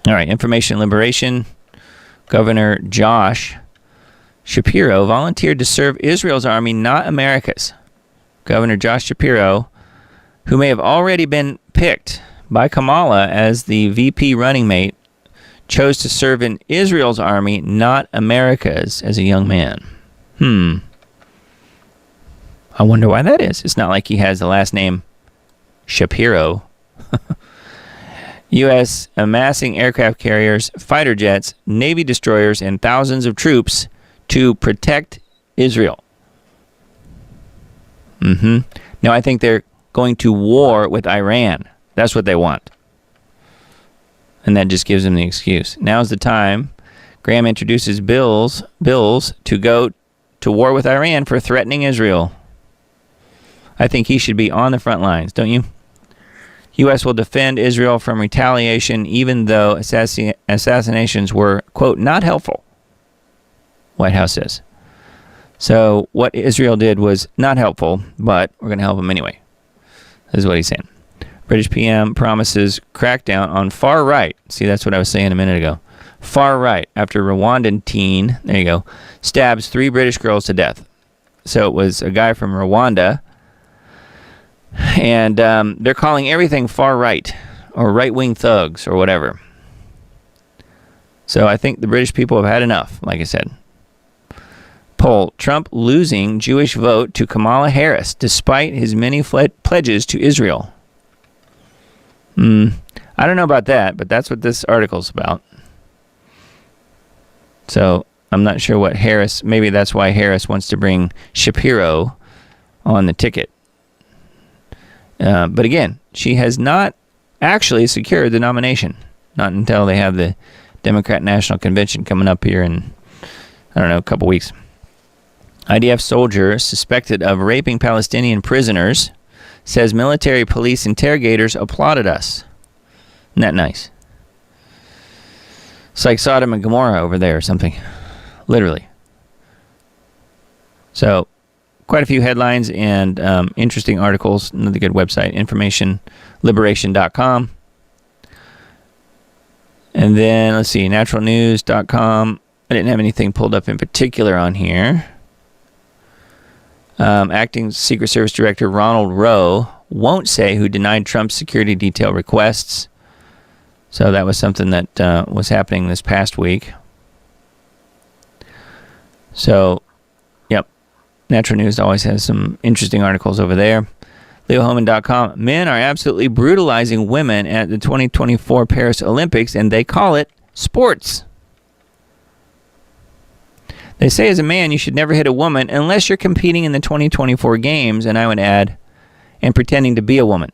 All right, Information Liberation. Governor Josh Shapiro volunteered to serve Israel's army, not America's. Governor Josh Shapiro, who may have already been picked by Kamala as the VP running mate, chose to serve in Israel's army, not America's, as a young man. I wonder why that is. It's not like he has the last name Shapiro. U.S. amassing aircraft carriers, fighter jets, Navy destroyers, and thousands of troops to protect Israel. Now, I think they're going to war with Iran. That's what they want. And that just gives them the excuse. Now's the time. Graham introduces bills to go to war with Iran for threatening Israel. I think he should be on the front lines, don't you? U.S. will defend Israel from retaliation even though assassinations were, quote, not helpful, White House says. So what Israel did was not helpful, but we're going to help them anyway. This is what he's saying. British PM promises crackdown on far right. See, that's what I was saying a minute ago. Far right, after Rwandan teen, there you go, stabs 3 British girls to death. So it was a guy from Rwanda. And they're calling everything far right or right-wing thugs or whatever. So I think the British people have had enough, like I said. Poll, Trump losing Jewish vote to Kamala Harris despite his many pledges to Israel. I don't know about that, but that's what this article's about. So I'm not sure what Harris, maybe that's why Harris wants to bring Shapiro on the ticket. But again, she has not actually secured the nomination. Not until they have the Democrat National Convention coming up here in, I don't know, a couple weeks. IDF soldier suspected of raping Palestinian prisoners says military police interrogators applauded us. Isn't that nice? It's like Sodom and Gomorrah over there or something. Literally. So, quite a few headlines and interesting articles. Another good website, informationliberation.com. And then, let's see, naturalnews.com. I didn't have anything pulled up in particular on here. Acting Secret Service Director Ronald Rowe won't say who denied Trump's security detail requests. So that was something that was happening this past week. So, yep, Natural News always has some interesting articles over there. LeoHoman.com. Men are absolutely brutalizing women at the 2024 Paris Olympics, and they call it sports. They say as a man, you should never hit a woman unless you're competing in the 2024 games, and I would add, and pretending to be a woman.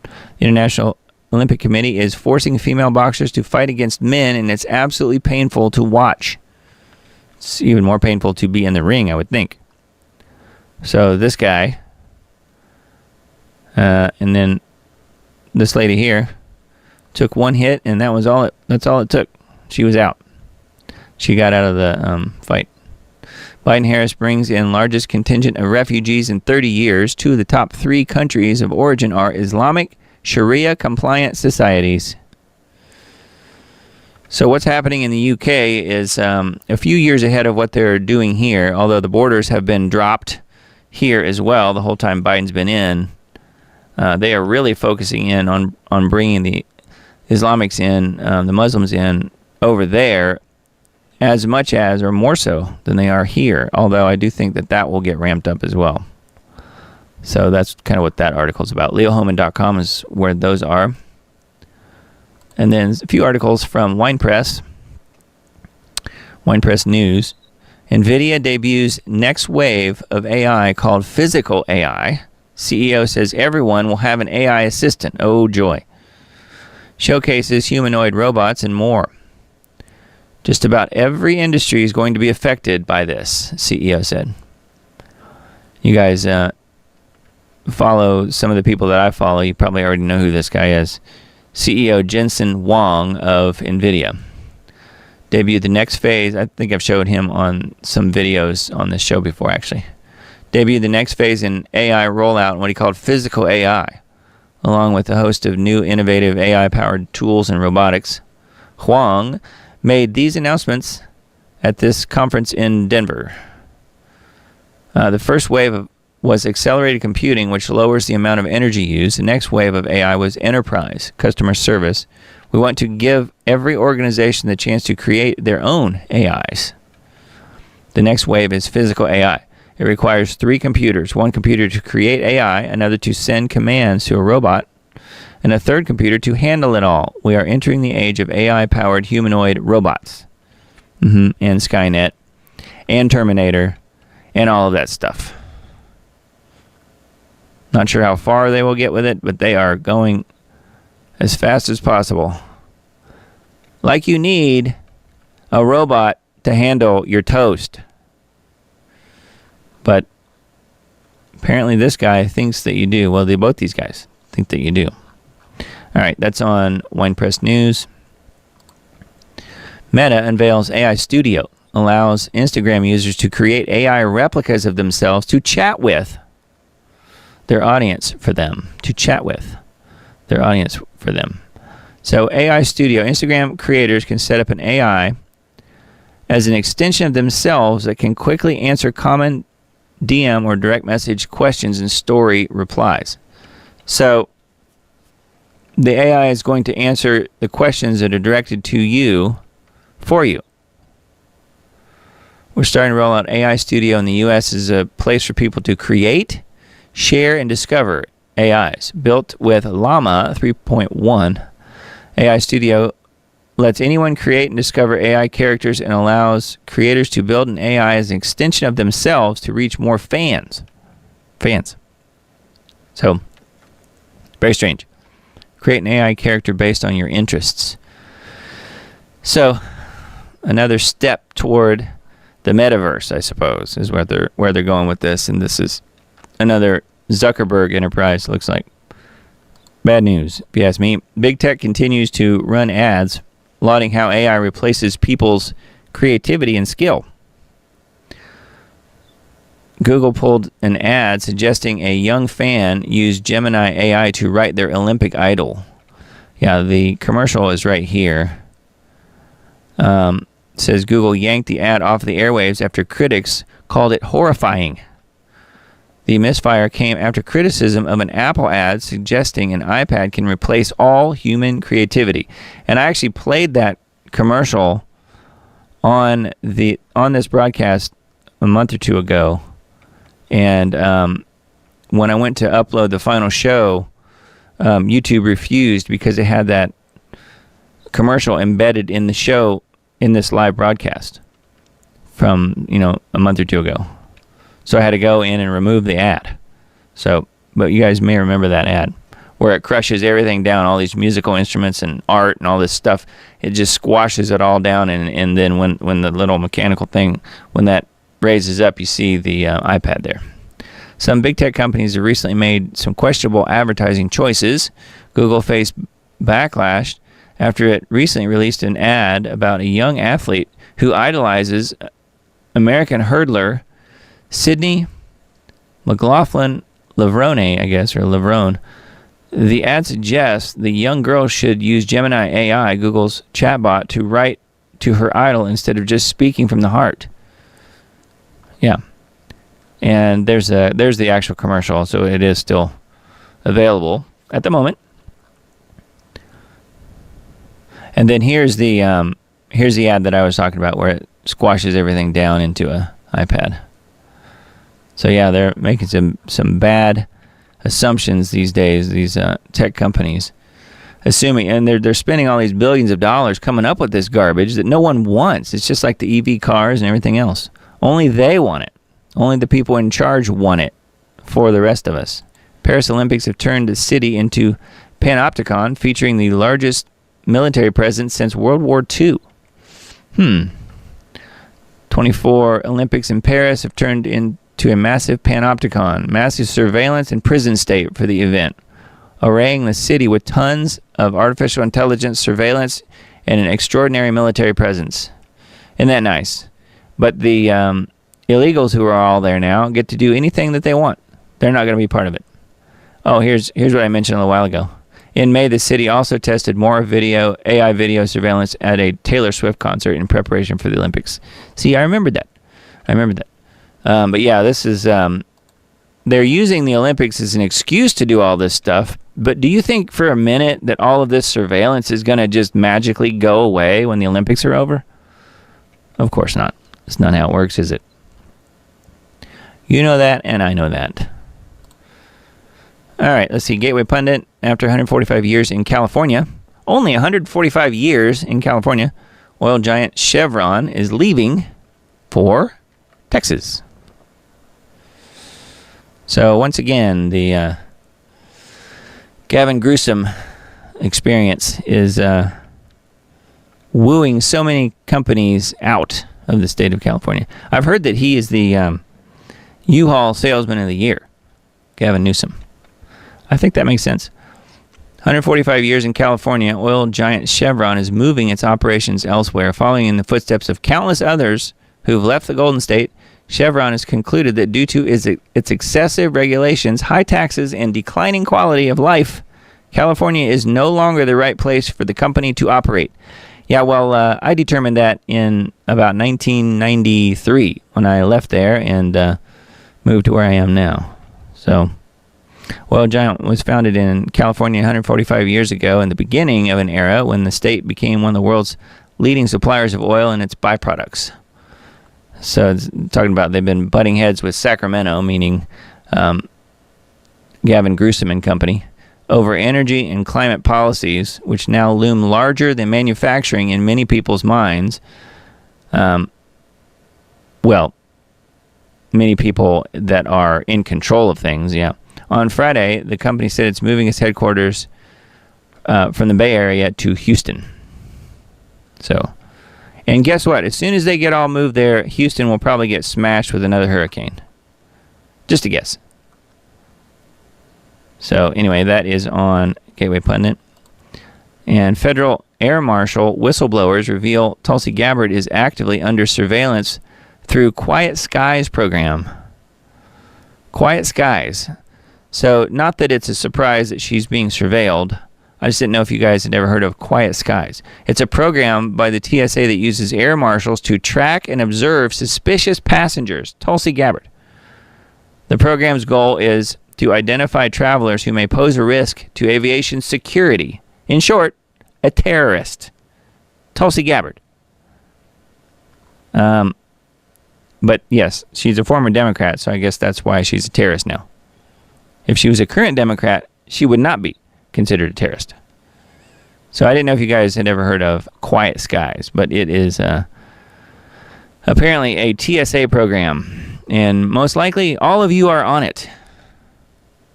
The International Olympic Committee is forcing female boxers to fight against men, and it's absolutely painful to watch. It's even more painful to be in the ring, I would think. So this guy, and then this lady here, took one hit, and that's all it took. She was out. She got out of the fight. Biden-Harris brings in largest contingent of refugees in 30 years. 2 of the top 3 countries of origin are Islamic Sharia-compliant societies. So what's happening in the UK is a few years ahead of what they're doing here, although the borders have been dropped here as well the whole time Biden's been in. They are really focusing in on bringing the Islamics in, the Muslims in over there, as much as or more so than they are here, although I do think that will get ramped up as well. So that's kind of what that article's about. LeoHoman.com is where those are. And then a few articles from Wine Press News. NVIDIA debuts next wave of AI called physical AI. CEO says everyone will have an AI assistant. Oh, joy. Showcases humanoid robots and more. Just about every industry is going to be affected by this, CEO said. You guys follow some of the people that I follow. You probably already know who this guy is. CEO Jensen Huang of NVIDIA. Debuted the next phase. I think I've showed him on some videos on this show before, actually. Debuted the next phase in AI rollout in what he called physical AI, along with a host of new innovative AI-powered tools and robotics. Huang made these announcements at this conference in Denver. The first wave was accelerated computing, which lowers the amount of energy used. The next wave of AI was enterprise, customer service. We want to give every organization the chance to create their own AIs. The next wave is physical AI. It requires 3 computers, 1 computer to create AI, another to send commands to a robot, and a 3rd computer to handle it all. We are entering the age of AI-powered humanoid robots. And Skynet, and Terminator, and all of that stuff. Not sure how far they will get with it, but they are going as fast as possible. Like you need a robot to handle your toast. But apparently this guy thinks that you do. Well, both these guys think that you do. All right, that's on Wine Press News. Meta unveils AI Studio, allows Instagram users to create AI replicas of themselves to chat with their audience for them. So AI Studio, Instagram creators can set up an AI as an extension of themselves that can quickly answer common DM or direct message questions and story replies. So the AI is going to answer the questions that are directed to you for you. We're starting to roll out AI Studio in the U.S. as a place for people to create, share, and discover AIs. Built with Llama 3.1, AI Studio lets anyone create and discover AI characters and allows creators to build an AI as an extension of themselves to reach more fans. So, very strange. Create an AI character based on your interests. So, another step toward the metaverse, I suppose, is where they're going with this. And this is another Zuckerberg enterprise, looks like. Bad news, if you ask me. Big Tech continues to run ads lauding how AI replaces people's creativity and skill. Google pulled an ad suggesting a young fan use Gemini AI to write their Olympic idol. Yeah, the commercial is right here. Says Google yanked the ad off the airwaves after critics called it horrifying. The misfire came after criticism of an Apple ad suggesting an iPad can replace all human creativity. And I actually played that commercial on this broadcast a month or two ago. And when I went to upload the final show, YouTube refused because it had that commercial embedded in the show in this live broadcast from, a month or two ago. So I had to go in and remove the ad. But you guys may remember that ad where it crushes everything down, all these musical instruments and art and all this stuff. It just squashes it all down. And then when the little mechanical thing, when that raises up, you see the iPad there. Some big tech companies have recently made some questionable advertising choices. Google faced backlash after it recently released an ad about a young athlete who idolizes American hurdler Sydney McLaughlin-Levrone, I guess, or Levrone. The ad suggests the young girl should use Gemini AI, Google's chatbot, to write to her idol instead of just speaking from the heart. Yeah. And there's the actual commercial, so it is still available at the moment. And then here's the ad that I was talking about where it squashes everything down into a iPad. So yeah, they're making some bad assumptions these days, these tech companies, assuming, and they're spending all these billions of dollars coming up with this garbage that no one wants. It's just like the EV cars and everything else. Only they want it. Only the people in charge want it for the rest of us. Paris Olympics have turned the city into Panopticon, featuring the largest military presence since World War II. 24 Olympics in Paris have turned into a massive panopticon, massive surveillance and prison state for the event, arraying the city with tons of artificial intelligence surveillance and an extraordinary military presence. Isn't that nice? But the illegals who are all there now get to do anything that they want. They're not going to be part of it. Oh, here's what I mentioned a little while ago. In May, the city also tested more AI video surveillance at a Taylor Swift concert in preparation for the Olympics. See, I remembered that. But yeah, this is, they're using the Olympics as an excuse to do all this stuff. But do you think for a minute that all of this surveillance is going to just magically go away when the Olympics are over? Of course not. It's not how it works, is it? You know that, and I know that. All right, let's see. Gateway Pundit, after 145 years in California, only 145 years in California, oil giant Chevron is leaving for Texas. So once again, the Gavin Newsom experience is wooing so many companies out of the state of California. I've heard that he is the U-Haul Salesman of the Year, Gavin Newsom. I think that makes sense. 145 years in California, oil giant Chevron is moving its operations elsewhere. Following in the footsteps of countless others who've left the Golden State, Chevron has concluded that due to its excessive regulations, high taxes, and declining quality of life, California is no longer the right place for the company to operate. Yeah, well, I determined that in about 1993 when I left there and moved to where I am now. So, Oil Giant was founded in California 145 years ago, in the beginning of an era when the state became one of the world's leading suppliers of oil and its byproducts. So it's talking about they've been butting heads with Sacramento, meaning Gavin Newsom and company, over energy and climate policies, which now loom larger than manufacturing in many people's minds. Well, many people that are in control of things, yeah. On Friday, the company said it's moving its headquarters from the Bay Area to Houston. So, and guess what? As soon as they get all moved there, Houston will probably get smashed with another hurricane. Just a guess. So anyway, that is on Gateway Pundit. And federal air marshal whistleblowers reveal Tulsi Gabbard is actively under surveillance through Quiet Skies program. Quiet Skies. So not that it's a surprise that she's being surveilled. I just didn't know if you guys had ever heard of Quiet Skies. It's a program by the TSA that uses air marshals to track and observe suspicious passengers. Tulsi Gabbard. The program's goal is to identify travelers who may pose a risk to aviation security. In short, a terrorist. Tulsi Gabbard. But yes, she's a former Democrat, so I guess that's why she's a terrorist now. If she was a current Democrat, she would not be considered a terrorist. So I didn't know if you guys had ever heard of Quiet Skies, but it is apparently a TSA program, and most likely all of you are on it,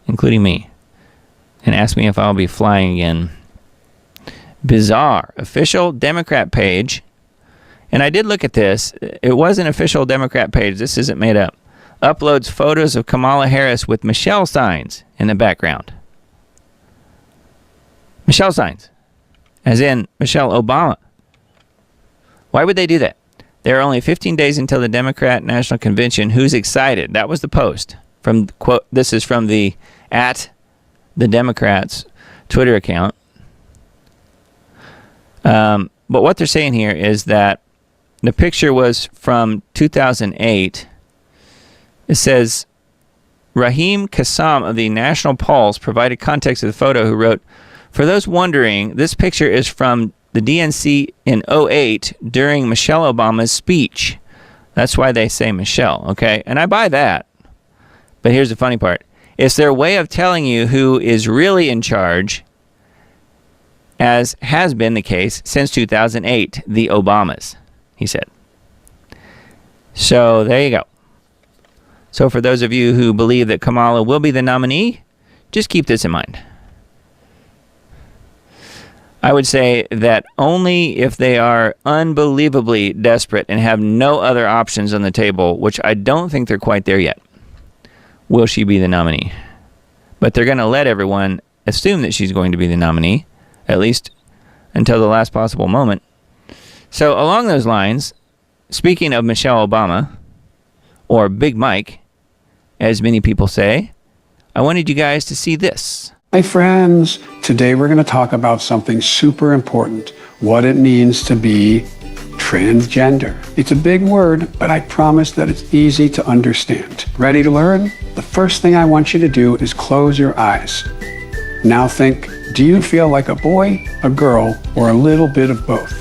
including me, and ask me if I'll be flying again. Bizarre. Official Democrat page. And I did look at this. It was an official Democrat page. This isn't made up. Uploads photos of Kamala Harris with Michelle signs in the background. Michelle signs. As in Michelle Obama. Why would they do that? There are only 15 days until the Democrat National Convention. Who's excited? That was the post. From quote. This is from the @the_Democrats Twitter account. But what they're saying here is that the picture was from 2008. It says, Raheem Kassam of the National Pulse provided context of the photo, who wrote, "For those wondering, this picture is from the DNC in 2008 during Michelle Obama's speech." That's why they say Michelle, okay? And I buy that. But here's the funny part. It's their way of telling you who is really in charge, as has been the case since 2008, the Obamas, he said. So there you go. So for those of you who believe that Kamala will be the nominee, just keep this in mind. I would say that only if they are unbelievably desperate and have no other options on the table, which I don't think they're quite there yet, will she be the nominee. But they're going to let everyone assume that she's going to be the nominee, at least until the last possible moment. So along those lines, speaking of Michelle Obama, or Big Mike, as many people say, I wanted you guys to see this. Hi friends, today we're going to talk about something super important, what it means to be transgender. It's a big word, but I promise that it's easy to understand. Ready to learn? The first thing I want you to do is close your eyes. Now think, do you feel like a boy, a girl, or a little bit of both?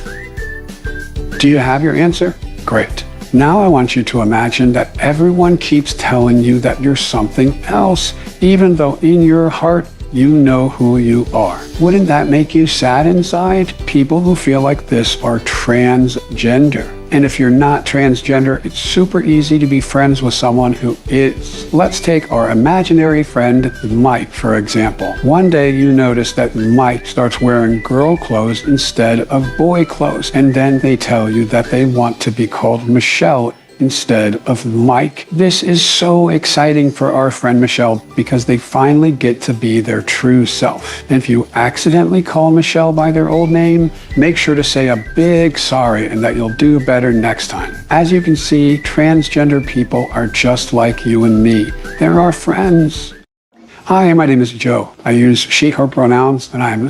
Do you have your answer? Great. Now I want you to imagine that everyone keeps telling you that you're something else, even though in your heart you know who you are. Wouldn't that make you sad inside? People who feel like this are transgender. And if you're not transgender, it's super easy to be friends with someone who is. Let's take our imaginary friend Mike, for example. One day you notice that Mike starts wearing girl clothes instead of boy clothes, and then they tell you that they want to be called Michelle instead of Mike. This is so exciting for our friend Michelle because they finally get to be their true self. And if you accidentally call Michelle by their old name, make sure to say a big sorry and that you'll do better next time. As you can see, transgender people are just like you and me. They're our friends. Hi, my name is Joe. I use she, her pronouns, and I'm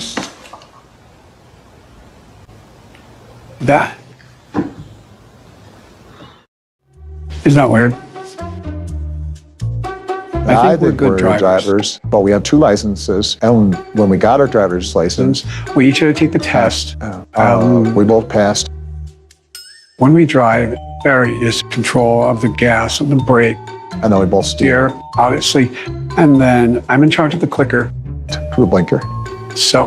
that. Isn't that weird? I think we're good drivers. But we have 2 licenses, and when we got our driver's license, we each had to take the test. We both passed. When we drive, there is control of the gas and the brake, And then we both steer steer, obviously, and then I'm in charge of the clicker. to the blinker. So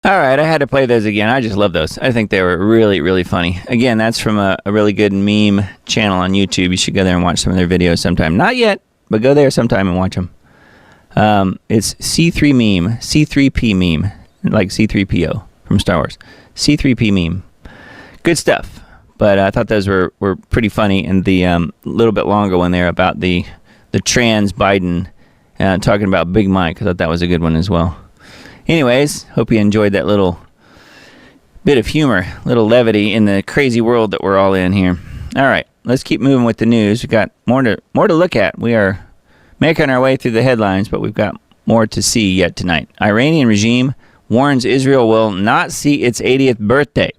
All right, I had to play those again. I just love those. I think they were really, really funny. Again, that's from a really good meme channel on YouTube. You should go there and watch some of their videos sometime. Not yet, but go there sometime and watch them. It's C3 meme, C3P meme, like C3PO from Star Wars. C3P meme. Good stuff. But I thought those were pretty funny. And the little bit longer one there about the trans Biden talking about Big Mike. I thought that was a good one as well. Anyways, hope you enjoyed that little bit of humor, little levity in the crazy world that we're all in here. All right, let's keep moving with the news. We've got more to look at. We are making our way through the headlines, but we've got more to see yet tonight. Iranian regime warns Israel will not see its 80th birthday.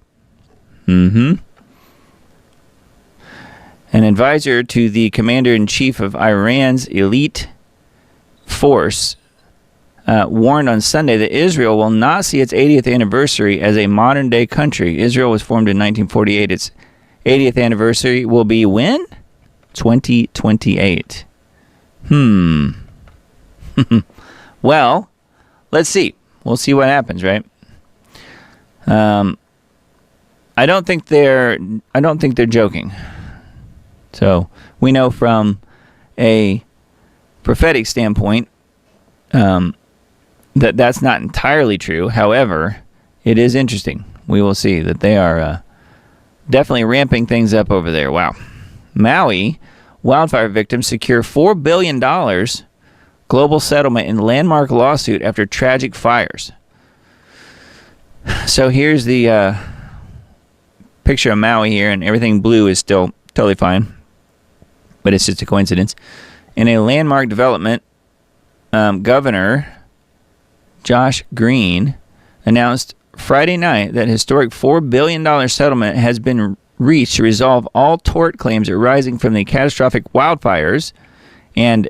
An advisor to the commander-in-chief of Iran's elite force warned on Sunday that Israel will not see its 80th anniversary as a modern-day country. Israel was formed in 1948. Its 80th anniversary will be when? 2028. Well, let's see. We'll see what happens, right? I don't think they're joking. So we know from a prophetic standpoint that's not entirely true. However, it is interesting. We will see that they are definitely ramping things up over there. Wow. Maui wildfire victims secure $4 billion global settlement in landmark lawsuit after tragic fires. So here's the picture of Maui here, and everything blue is still totally fine, but it's just a coincidence. In a landmark development, Governor Josh Green announced Friday night that a historic $4 billion settlement has been reached to resolve all tort claims arising from the catastrophic wildfires and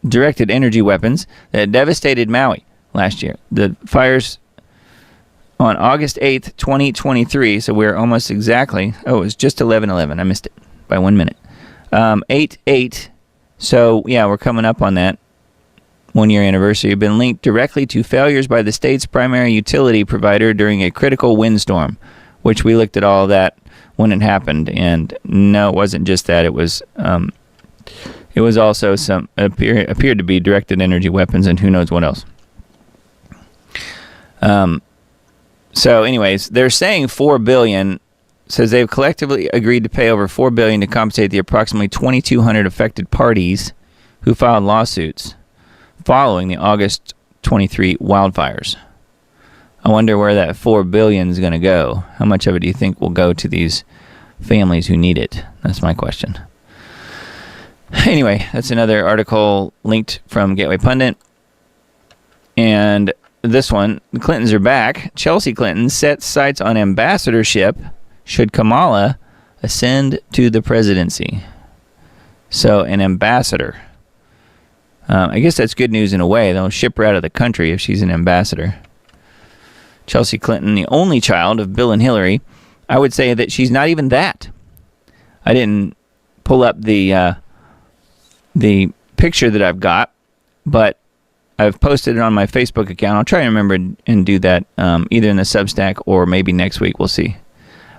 directed energy weapons that devastated Maui last year. The fires on August 8th, 2023, so we're almost exactly, it was just 11/11. I missed it by 1 minute. 8/8, so yeah, we're coming up on that 1 year anniversary. Have been linked directly to failures by the state's primary utility provider during a critical windstorm, which we looked at all of that when it happened, and no, it wasn't just that. It was also some appeared to be directed energy weapons and who knows what else. So anyways, they're saying $4 billion. Says they've collectively agreed to pay over $4 billion to compensate the approximately 2,200 affected parties who filed lawsuits following the August 23 wildfires. I wonder where that $4 billion is going to go. How much of it do you think will go to these families who need it? That's my question. Anyway, that's another article linked from Gateway Pundit. And this one, the Clintons are back. Chelsea Clinton sets sights on ambassadorship should Kamala ascend to the presidency. So, an ambassador. I guess that's good news in a way. They'll ship her out of the country if she's an ambassador. Chelsea Clinton, the only child of Bill and Hillary. I would say that she's not even that. I didn't pull up the picture that I've got, but I've posted it on my Facebook account. I'll try and remember and do that either in the Substack or maybe next week. We'll see.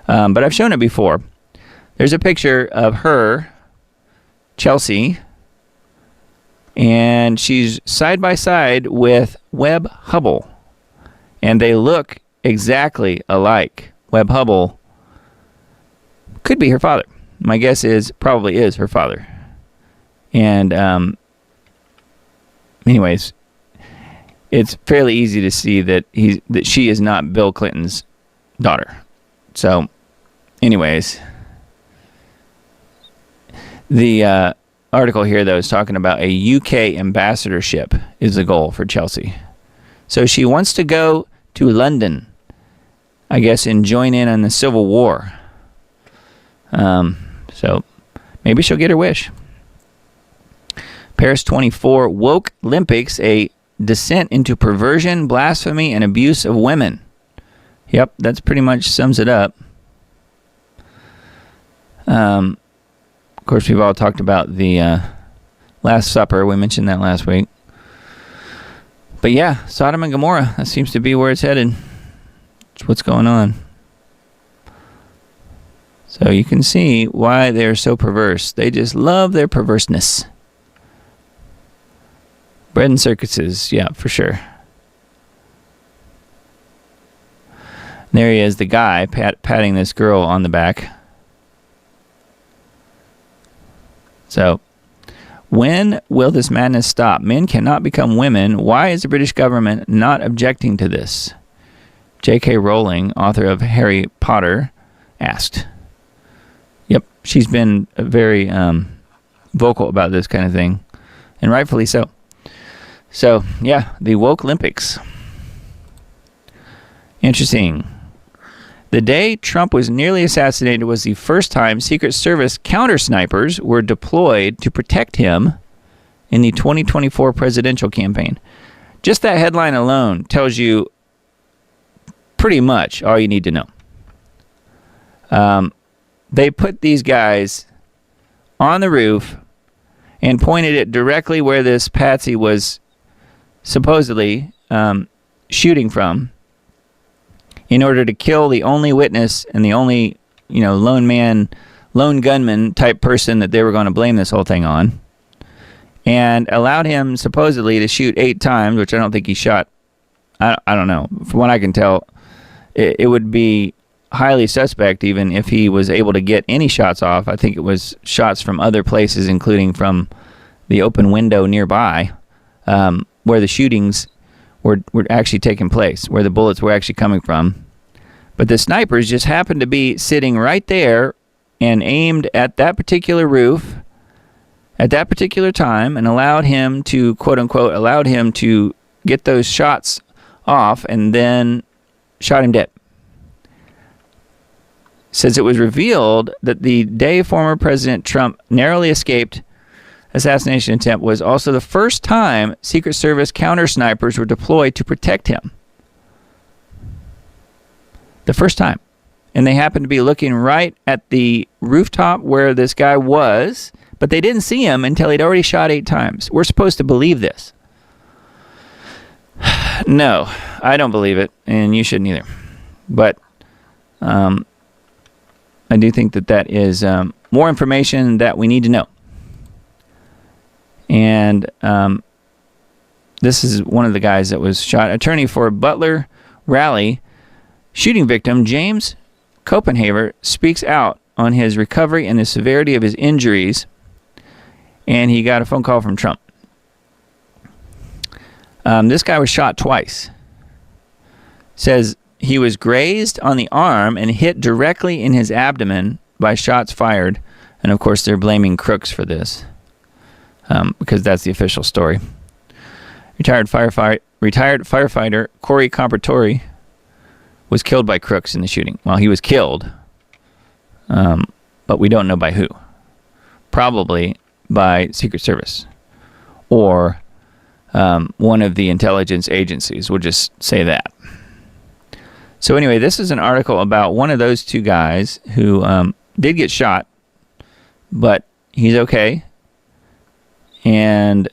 But I've shown it before. There's a picture of her, Chelsea, and she's side by side with Webb Hubbell. And they look exactly alike. Webb Hubbell could be her father. My guess is probably is her father. And anyways, it's fairly easy to see that she is not Bill Clinton's daughter. So, anyways, the article here, though, is talking about a UK ambassadorship is the goal for Chelsea. So she wants to go to London, I guess, and join in on the Civil War. So maybe she'll get her wish. Paris 24 woke Olympics, a descent into perversion, blasphemy, and abuse of women. Yep, that's pretty much sums it up. Of course, we've all talked about the Last Supper. We mentioned that last week. But yeah, Sodom and Gomorrah, that seems to be where it's headed. It's what's going on. So you can see why they're so perverse. They just love their perverseness. Bread and circuses, yeah, for sure. And there he is, the guy patting this girl on the back. So, when will this madness stop? Men cannot become women. Why is the British government not objecting to this? J.K. Rowling, author of Harry Potter, asked. Yep, she's been very vocal about this kind of thing, and rightfully so. So, yeah, the woke Olympics. Interesting. The day Trump was nearly assassinated was the first time Secret Service counter-snipers were deployed to protect him in the 2024 presidential campaign. Just that headline alone tells you pretty much all you need to know. They put these guys on the roof and pointed it directly where this patsy was supposedly shooting from, in order to kill the only witness and the only, lone gunman type person that they were going to blame this whole thing on, and allowed him supposedly to shoot 8 times, which I don't think he shot. I don't know. From what I can tell, it would be highly suspect even if he was able to get any shots off. I think it was shots from other places, including from the open window nearby, where the shootings were actually taking place, where the bullets were actually coming from. But the snipers just happened to be sitting right there and aimed at that particular roof at that particular time, and allowed him to, quote unquote, get those shots off, and then shot him dead. Says it was revealed that the day former President Trump narrowly escaped assassination attempt was also the first time Secret Service counter-snipers were deployed to protect him. The first time. And they happened to be looking right at the rooftop where this guy was, but they didn't see him until he'd already shot 8 times. We're supposed to believe this. No, I don't believe it, and you shouldn't either. But I do think that is more information that we need to know. And this is one of the guys that was shot. Attorney for Butler Rally shooting victim James Copenhaver speaks out on his recovery and the severity of his injuries. And he got a phone call from Trump. This guy was shot twice. Says he was grazed on the arm and hit directly in his abdomen by shots fired. And of course, they're blaming crooks for this. Because that's the official story. Retired firefighter Corey Comparatori was killed by crooks in the shooting. Well, he was killed, but we don't know by who. Probably by Secret Service or one of the intelligence agencies. We'll just say that. So anyway, this is an article about one of those 2 guys who did get shot, but he's okay. And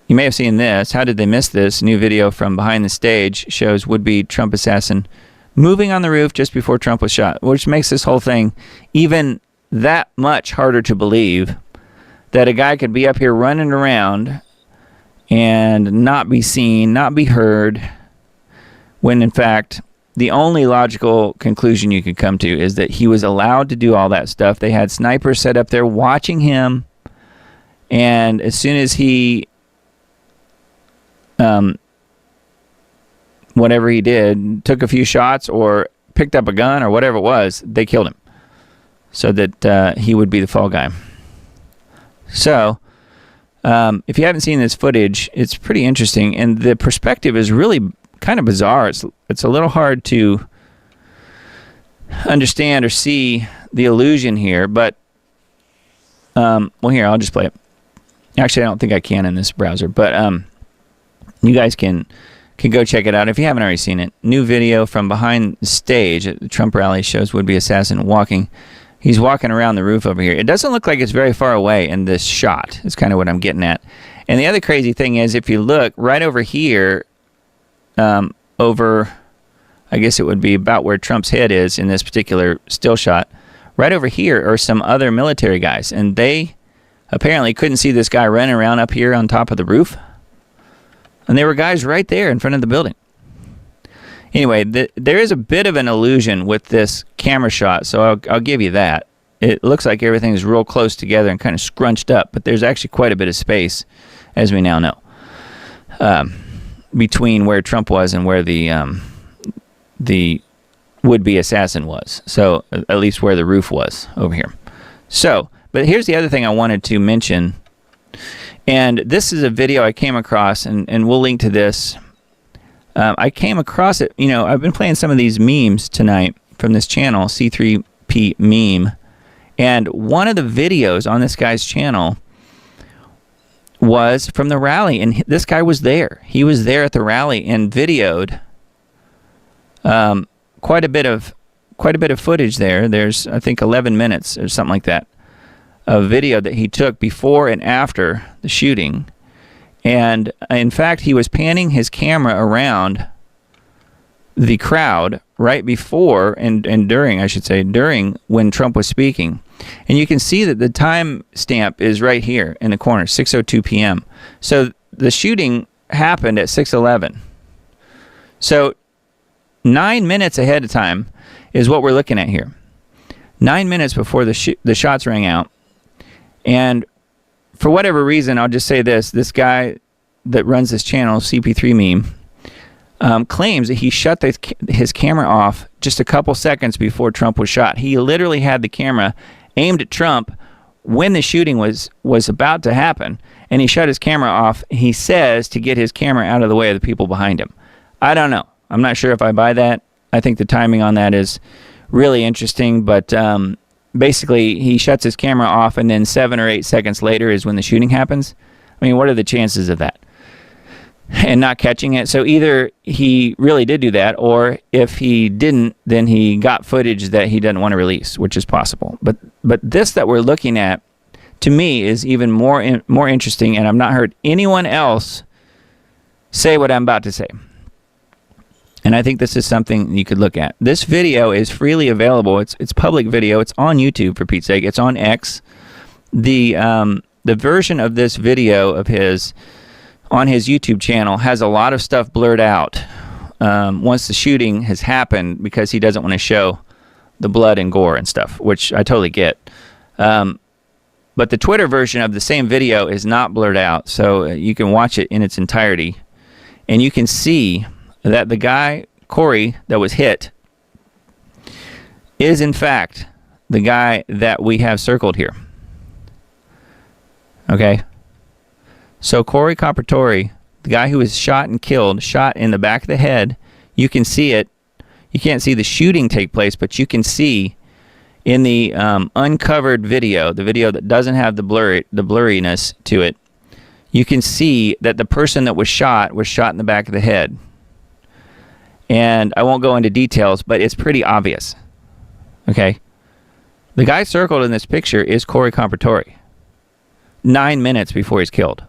you may have seen this. How did they miss this? New video from behind the stage shows would-be Trump assassin moving on the roof just before Trump was shot, which makes this whole thing even that much harder to believe, that a guy could be up here running around and not be seen, not be heard, when in fact the only logical conclusion you could come to is that he was allowed to do all that stuff. They had snipers set up there watching him. And as soon as he, whatever he did, took a few shots or picked up a gun or whatever it was, they killed him. So that he would be the fall guy. So, if you haven't seen this footage, it's pretty interesting. And the perspective is really kind of bizarre. It's a little hard to understand or see the illusion here. But, well, here, I'll just play it. Actually, I don't think I can in this browser, but you guys can can go check it out if you haven't already seen it. New video from behind the stage at the Trump rally shows would-be assassin walking. He's walking around the roof over here. It doesn't look like it's very far away in this shot. It's kind of what I'm getting at. And the other crazy thing is, if you look right over here, over, I guess it would be about where Trump's head is in this particular still shot. Right over here are some other military guys, and they apparently couldn't see this guy running around up here on top of the roof. And there were guys right there in front of the building. Anyway, there is a bit of an illusion with this camera shot, so I'll give you that. It looks like everything is real close together and kind of scrunched up, but there's actually quite a bit of space, as we now know, between where Trump was and where the would-be assassin was. So at least where the roof was over here. So, but here's the other thing I wanted to mention. And this is a video I came across, and we'll link to this. I came across it, I've been playing some of these memes tonight from this channel, C3P Meme. And one of the videos on this guy's channel was from the rally, and this guy was there. He was there at the rally and videoed quite a bit of footage there. There's, I think, 11 minutes or something like that of video that he took before and after the shooting. And in fact, he was panning his camera around the crowd right before and during, I should say, during when Trump was speaking. And you can see that the time stamp is right here in the corner, 6:02 p.m. So the shooting happened at 6:11. So 9 minutes ahead of time is what we're looking at here. 9 minutes before the shots rang out. And for whatever reason, I'll just say this guy that runs this channel, CP3 Meme, claims that he shut his camera off just a couple seconds before Trump was shot. He literally had the camera aimed at Trump when the shooting was about to happen, and he shut his camera off, he says, to get his camera out of the way of the people behind him. I don't know. I'm not sure if I buy that. I think the timing on that is really interesting, but basically he shuts his camera off, and then 7 or 8 seconds later is when the shooting happens. I mean, what are the chances of that? And not catching it. So either he really did do that, or if he didn't, then he got footage that he doesn't want to release, which is possible. But this that we're looking at, to me, is even more interesting, and I've not heard anyone else say what I'm about to say. And I think this is something you could look at. This video is freely available. It's public video. It's on YouTube, for Pete's sake. It's on X. The version of this video of his on his YouTube channel has a lot of stuff blurred out once the shooting has happened, because he doesn't want to show the blood and gore and stuff, which I totally get. But the Twitter version of the same video is not blurred out, so you can watch it in its entirety. And you can see that the guy, Corey, that was hit is in fact the guy that we have circled here. Okay? So Corey Compratori, the guy who was shot and killed, shot in the back of the head, you can see it. You can't see the shooting take place, but you can see in the uncovered video, the video that doesn't have the blurriness to it, you can see that the person that was shot in the back of the head. And I won't go into details, but it's pretty obvious. Okay? The guy circled in this picture is Corey Compratori, 9 minutes before he's killed.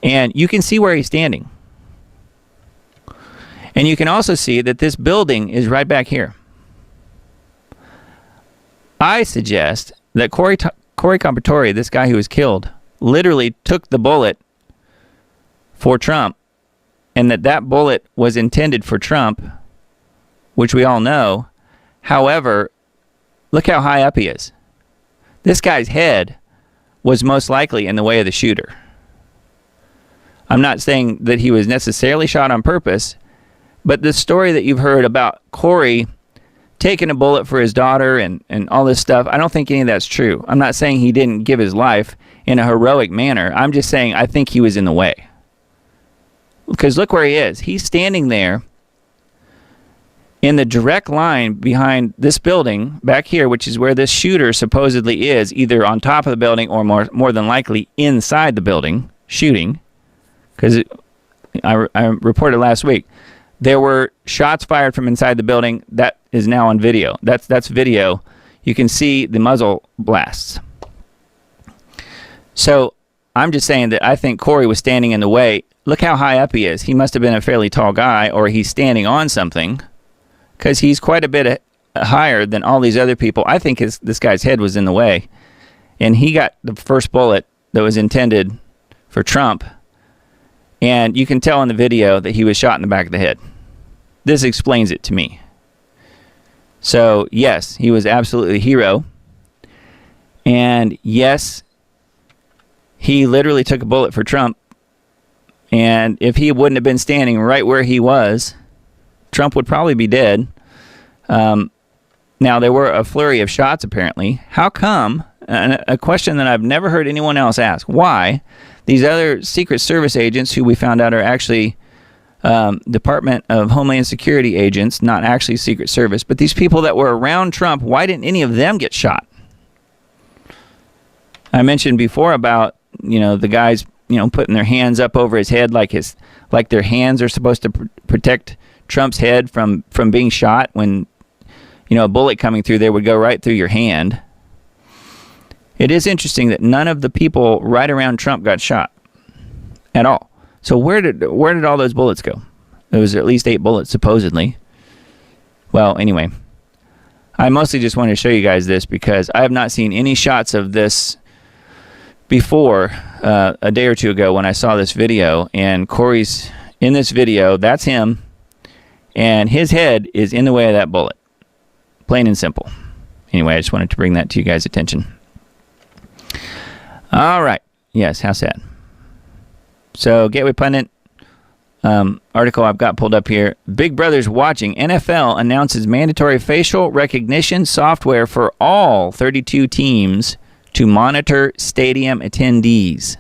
And you can see where he's standing. And you can also see that this building is right back here. I suggest that Corey Compratori, this guy who was killed, literally took the bullet for Trump, and that bullet was intended for Trump, which we all know. However, look how high up he is. This guy's head was most likely in the way of the shooter. I'm not saying that he was necessarily shot on purpose, but the story that you've heard about Corey taking a bullet for his daughter and all this stuff, I don't think any of that's true. I'm not saying he didn't give his life in a heroic manner. I'm just saying I think he was in the way. Because look where he is. He's standing there in the direct line behind this building back here, which is where this shooter supposedly is, either on top of the building or more than likely inside the building shooting. Because I reported last week. There were shots fired from inside the building. That is now on video. That's video. You can see the muzzle blasts. So I'm just saying that I think Corey was standing in the way. Look how high up he is. He must have been a fairly tall guy, or he's standing on something, because he's quite a bit higher than all these other people. I think this guy's head was in the way, and he got the first bullet that was intended for Trump, and you can tell in the video that he was shot in the back of the head. This explains it to me. So, yes, he was absolutely a hero, and yes, he literally took a bullet for Trump, and if he wouldn't have been standing right where he was, Trump would probably be dead. Now, there were a flurry of shots, apparently. How come, and a question that I've never heard anyone else ask, why these other Secret Service agents, who we found out are actually Department of Homeland Security agents, not actually Secret Service, but these people that were around Trump, why didn't any of them get shot? I mentioned before about, the guys, putting their hands up over his head like their hands are supposed to protect Trump's head from being shot. When, a bullet coming through there would go right through your hand. It is interesting that none of the people right around Trump got shot at all. So where did all those bullets go? There was at least 8 bullets, supposedly. Well, anyway, I mostly just wanted to show you guys this because I have not seen any shots of this before a day or two ago when I saw this video. And Corey's in this video. That's him. And his head is in the way of that bullet. Plain and simple. Anyway, I just wanted to bring that to you guys' attention. All right. Yes, how sad. So, Gateway Pundit article I've got pulled up here. Big Brother's watching. NFL announces mandatory facial recognition software for all 32 teams to monitor stadium attendees.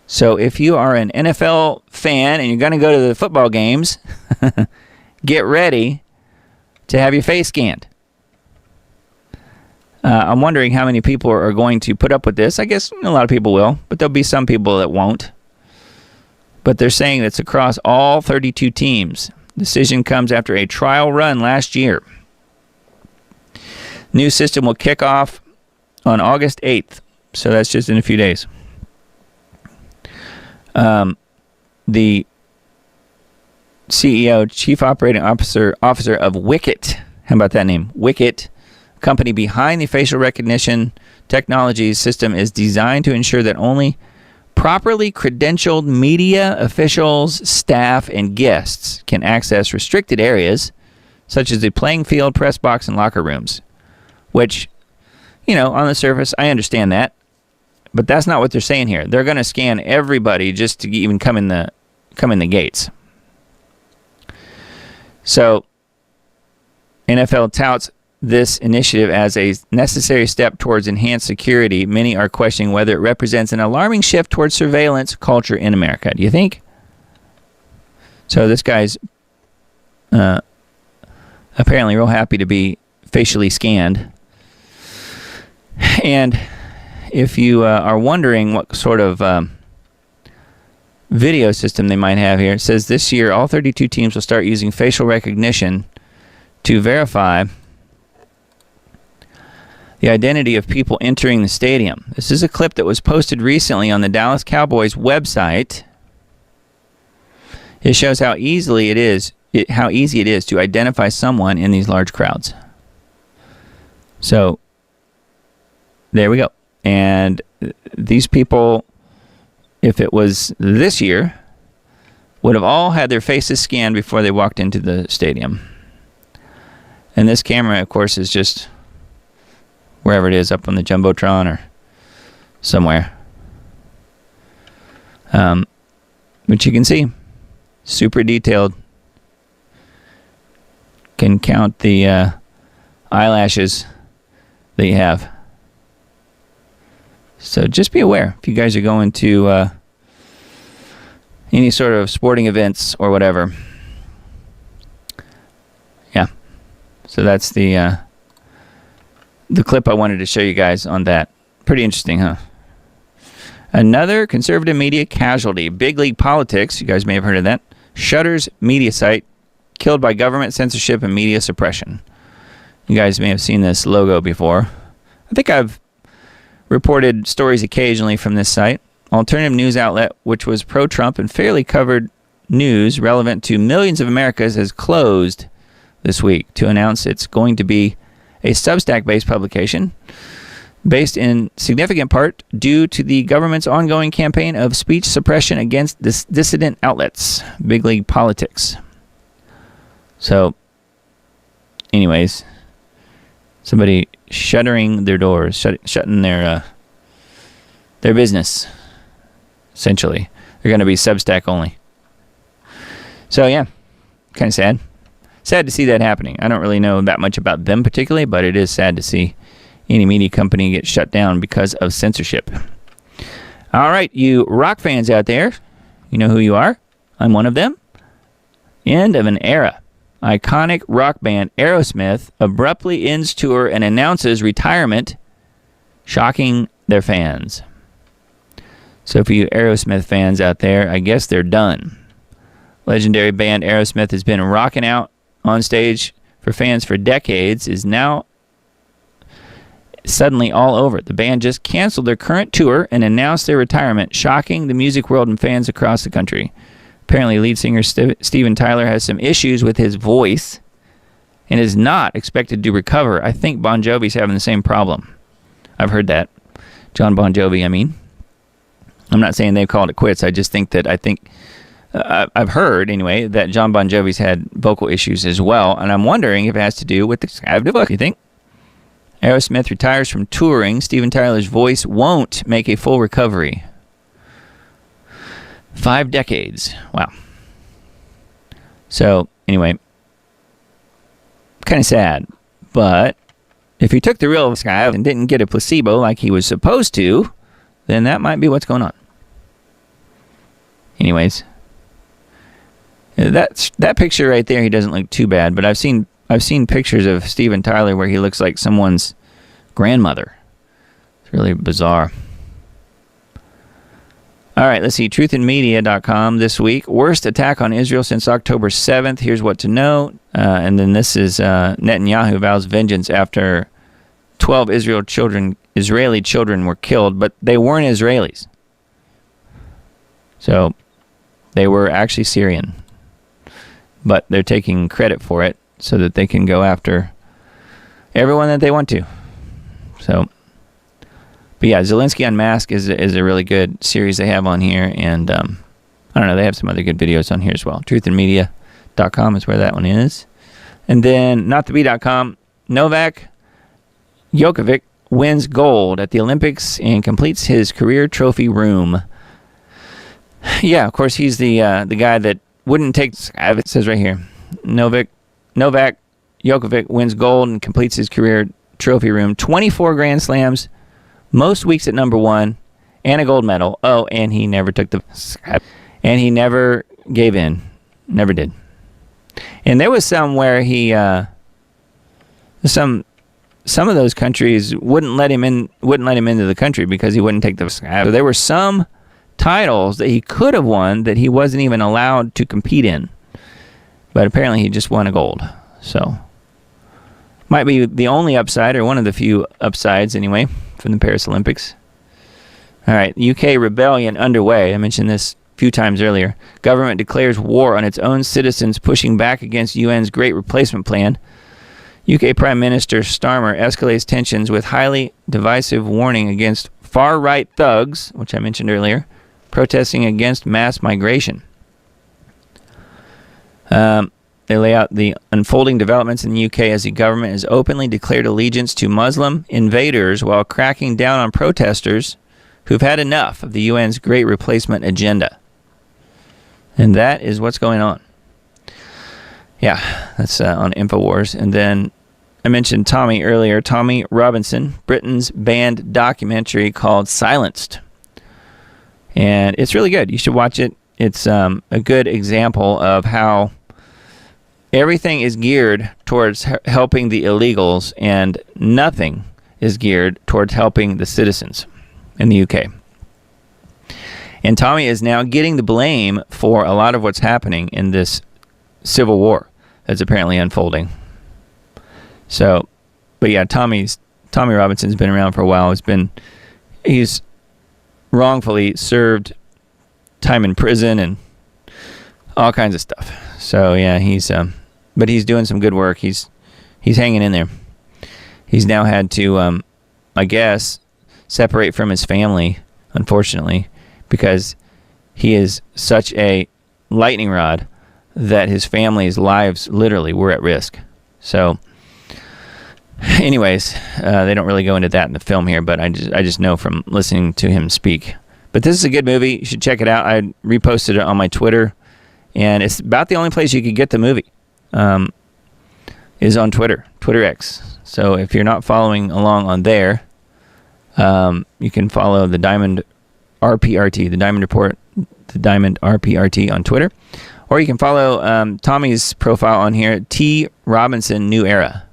So, if you are an NFL fan and you're going to go to the football games, get ready to have your face scanned. I'm wondering how many people are going to put up with this. I guess a lot of people will, but there'll be some people that won't. But they're saying that's across all 32 teams. Decision comes after a trial run last year. New system will kick off on August 8th, so that's just in a few days. The CEO, Chief Operating Officer of Wicket, how about that name? Wicket, company behind the facial recognition technology system, is designed to ensure that only properly credentialed media officials, staff, and guests can access restricted areas such as the playing field, press box, and locker rooms. Which, on the surface, I understand that, but that's not what they're saying here. They're going to scan everybody just to even come in the gates. So, NFL touts this initiative as a necessary step towards enhanced security. Many are questioning whether it represents an alarming shift towards surveillance culture in America. Do you think? So this guy's apparently real happy to be facially scanned. And if you are wondering what sort of video system they might have here, it says this year all 32 teams will start using facial recognition to verify the identity of people entering the stadium. This is a clip that was posted recently on the Dallas Cowboys website. It shows how easy it is to identify someone in these large crowds. So there we go. And these people, if it was this year, would have all had their faces scanned before they walked into the stadium. And this camera, of course, is just wherever it is, up on the Jumbotron or somewhere. But you can see, super detailed. Can count the eyelashes that you have. So just be aware if you guys are going to any sort of sporting events or whatever. Yeah. So that's the clip I wanted to show you guys on that. Pretty interesting, huh? Another conservative media casualty. Big League Politics, you guys may have heard of that, shutters media site, killed by government censorship and media suppression. You guys may have seen this logo before. I think I've reported stories occasionally from this site. Alternative news outlet, which was pro-Trump and fairly covered news relevant to millions of Americans, has closed this week to announce it's going to be a Substack-based publication based in significant part due to the government's ongoing campaign of speech suppression against dissident outlets. Big League Politics. So, anyways, somebody shuttering their doors, shutting their business, essentially. They're going to be Substack only. So, yeah, kind of sad. Sad to see that happening. I don't really know that much about them particularly, but it is sad to see any media company get shut down because of censorship. All right, you rock fans out there, you know who you are. I'm one of them. End of an era. Iconic rock band Aerosmith abruptly ends tour and announces retirement, shocking their fans. So for you Aerosmith fans out there, I guess they're done. Legendary band Aerosmith has been rocking out on stage for fans for decades, is now suddenly all over. The band just canceled their current tour and announced their retirement, shocking the music world and fans across the country. Apparently, lead singer Steven Tyler has some issues with his voice and is not expected to recover. I think Bon Jovi's having the same problem. I've heard that. John Bon Jovi, I mean. I'm not saying they've called it quits. I just think that I've heard, anyway, that John Bon Jovi's had vocal issues as well, and I'm wondering if it has to do with the book, you think? Aerosmith retires from touring. Steven Tyler's voice won't make a full recovery. 5 decades. Wow. So, anyway, kind of sad. But if he took the real guy and didn't get a placebo like he was supposed to, then that might be what's going on. Anyways, that picture right there, he doesn't look too bad, but I've seen pictures of Steven Tyler where he looks like someone's grandmother. It's really bizarre. All right, let's see. Truthinmedia.com this week. Worst attack on Israel since October 7th. Here's what to know. And then this is Netanyahu vows vengeance after 12 Israeli children were killed, but they weren't Israelis. So they were actually Syrian. But they're taking credit for it so that they can go after everyone that they want to. So, but yeah, Zelensky Unmasked is a really good series they have on here, and I don't know, they have some other good videos on here as well. Truthinmedia.com is where that one is. And then notthebee.com, Novak Djokovic wins gold at the Olympics and completes his career trophy room. Yeah, of course, he's the guy that wouldn't take, it says right here, Novak Djokovic wins gold and completes his career trophy room. 24 Grand Slams, most weeks at number 1, and a gold medal. Oh, and he never took and he never gave in. Never did. And there was some where he, some of those countries wouldn't let him into the country because he wouldn't take the. So there were some titles that he could have won that he wasn't even allowed to compete in. But apparently he just won a gold. So might be the only upside, or one of the few upsides anyway, from the Paris Olympics. All right, UK rebellion underway. I mentioned this a few times earlier. Government declares war on its own citizens, pushing back against UN's Great Replacement Plan. UK Prime Minister Starmer escalates tensions with highly divisive warning against far-right thugs, which I mentioned earlier, protesting against mass migration. They lay out the unfolding developments in the UK as the government has openly declared allegiance to Muslim invaders while cracking down on protesters who've had enough of the UN's Great Replacement agenda. And that is what's going on. Yeah, that's on InfoWars. And then I mentioned Tommy earlier. Tommy Robinson, Britain's banned documentary called Silenced. And it's really good. You should watch it. It's a good example of how everything is geared towards helping the illegals and nothing is geared towards helping the citizens in the UK. And Tommy is now getting the blame for a lot of what's happening in this civil war that's apparently unfolding. So, but yeah, Tommy Robinson's been around for a while. He's wrongfully served time in prison and all kinds of stuff. So yeah, but he's doing some good work. He's hanging in there. He's now had to, I guess, separate from his family, unfortunately, because he is such a lightning rod that his family's lives literally were at risk. So, anyways, they don't really go into that in the film here, but I just know from listening to him speak. But this is a good movie. You should check it out. I reposted it on my Twitter, and it's about the only place you could get the movie is on Twitter X. So if you're not following along on there, you can follow the Diamond RPRT, the Diamond Report, the Diamond RPRT on Twitter, or you can follow Tommy's profile on here, T Robinson New Era.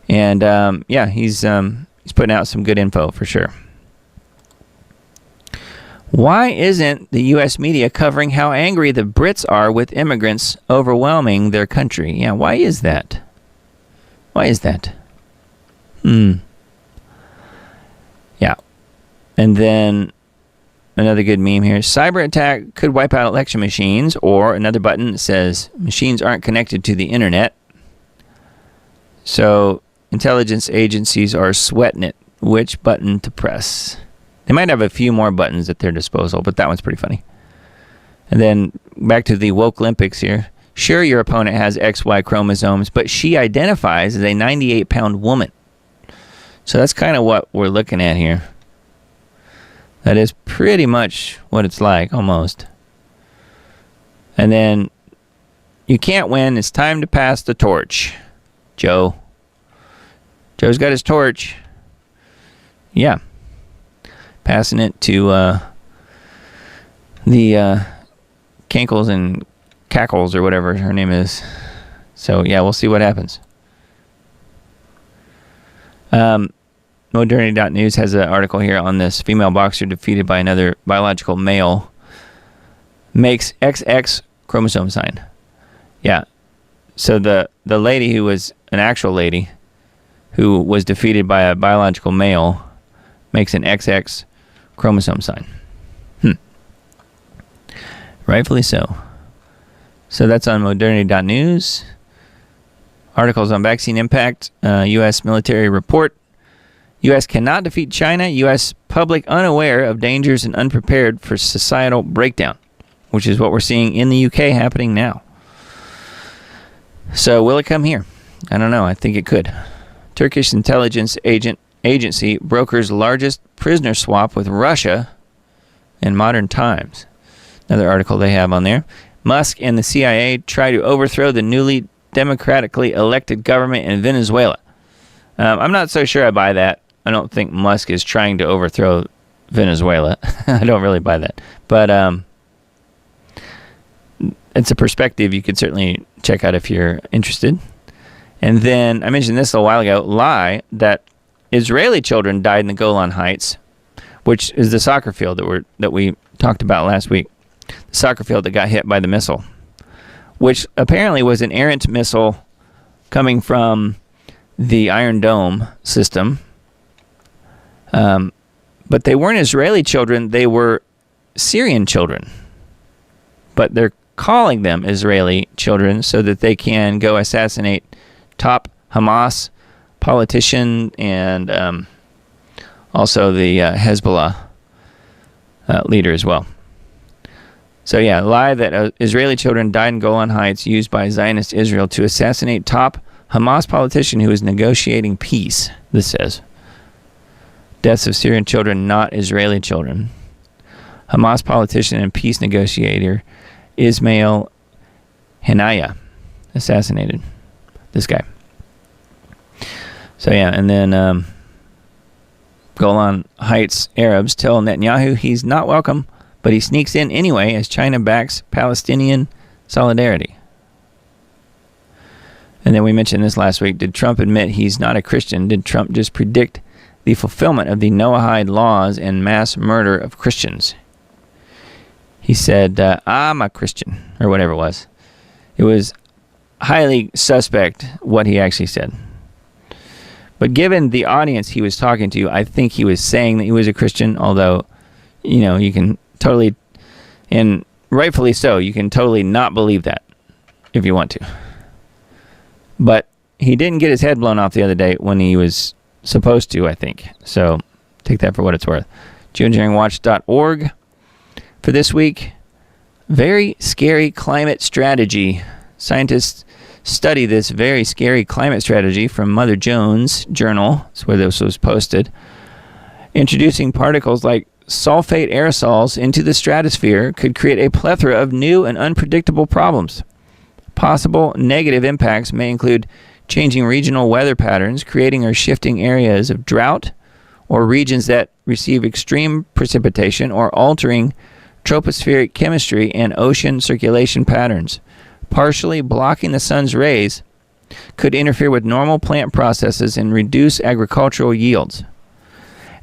And yeah, he's putting out some good info for sure. Why isn't the U.S. media covering how angry the Brits are with immigrants overwhelming their country? Yeah, why is that? Yeah. And then another good meme here. Cyber attack could wipe out election machines, or another button that says machines aren't connected to the internet. So intelligence agencies are sweating it. Which button to press? They might have a few more buttons at their disposal, but that one's pretty funny. And then back to the woke Olympics here. Sure, your opponent has XY chromosomes, but she identifies as a 98-pound woman. So that's kind of what we're looking at here. That is pretty much what it's like, almost. And then, you can't win. It's time to pass the torch. Joe's got his torch. Yeah. Passing it to the Cankles and Cackles, or whatever her name is. So, yeah, we'll see what happens. Modernity.news has an article here on this. Female boxer defeated by another biological male makes XX chromosome sign. Yeah. So the lady who was an actual lady who was defeated by a biological male makes an XX chromosome sign. Rightfully so. So that's on modernity.news. Articles on vaccine impact. U.S. military report. U.S. cannot defeat China. U.S. public unaware of dangers and unprepared for societal breakdown, which is what we're seeing in the U.K. happening now. So will it come here? I don't know. I think it could. Turkish intelligence agency brokers largest prisoner swap with Russia in modern times. Another article they have on there. Musk and the CIA try to overthrow the newly democratically elected government in Venezuela. I'm not so sure I buy that. I don't think Musk is trying to overthrow Venezuela. I don't really buy that. But it's a perspective you could certainly check out if you're interested. And then I mentioned this a while ago, lie that Israeli children died in the Golan Heights, which is the soccer field that we talked about last week. The soccer field that got hit by the missile, which apparently was an errant missile coming from the Iron Dome system. But they weren't Israeli children, they were Syrian children. But they're calling them Israeli children so that they can go assassinate top Hamas politician and also the Hezbollah leader as well. So yeah, lie that Israeli children died in Golan Heights used by Zionist Israel to assassinate top Hamas politician who is negotiating peace, this says. Deaths of Syrian children, not Israeli children. Hamas politician and peace negotiator Ismail Haniyeh assassinated. This guy. So yeah, and then Golan Heights Arabs tell Netanyahu he's not welcome, but he sneaks in anyway as China backs Palestinian solidarity. And then we mentioned this last week. Did Trump admit he's not a Christian? Did Trump just predict the fulfillment of the Noahide laws and mass murder of Christians. He said, I'm a Christian, or whatever it was. It was highly suspect what he actually said. But given the audience he was talking to, I think he was saying that he was a Christian, although, you can totally, and rightfully so, you can totally not believe that if you want to. But he didn't get his head blown off the other day when he was supposed to, I think. So take that for what it's worth. Geoengineeringwatch.org for this week. Very scary climate strategy. Scientists study this very scary climate strategy from Mother Jones Journal. That's where this was posted. Introducing particles like sulfate aerosols into the stratosphere could create a plethora of new and unpredictable problems. Possible negative impacts may include changing regional weather patterns, creating or shifting areas of drought, or regions that receive extreme precipitation, or altering tropospheric chemistry and ocean circulation patterns. Partially blocking the sun's rays could interfere with normal plant processes and reduce agricultural yields.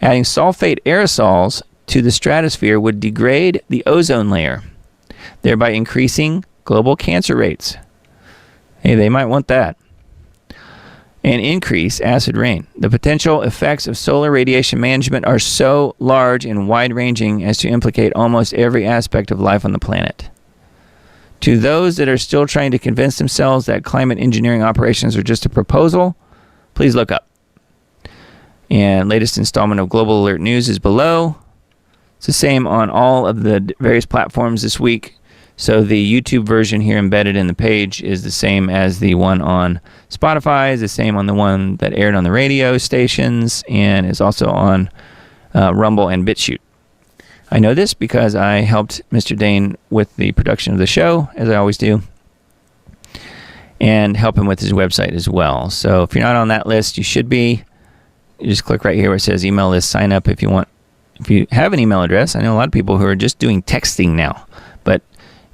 Adding sulfate aerosols to the stratosphere would degrade the ozone layer, thereby increasing global cancer rates. Hey, they might want that. And increase acid rain. The potential effects of solar radiation management are so large and wide-ranging as to implicate almost every aspect of life on the planet. To those that are still trying to convince themselves that climate engineering operations are just a proposal, please look up. And latest installment of Global Alert News is below. It's the same on all of the various platforms this week. So the YouTube version here embedded in the page is the same as the one on Spotify, is the same on the one that aired on the radio stations, and is also on Rumble and BitChute. I know this because I helped Mr. Dane with the production of the show, as I always do, and help him with his website as well. So if you're not on that list, you should be. You just click right here where it says email list, sign up if you want. If you have an email address, I know a lot of people who are just doing texting now, but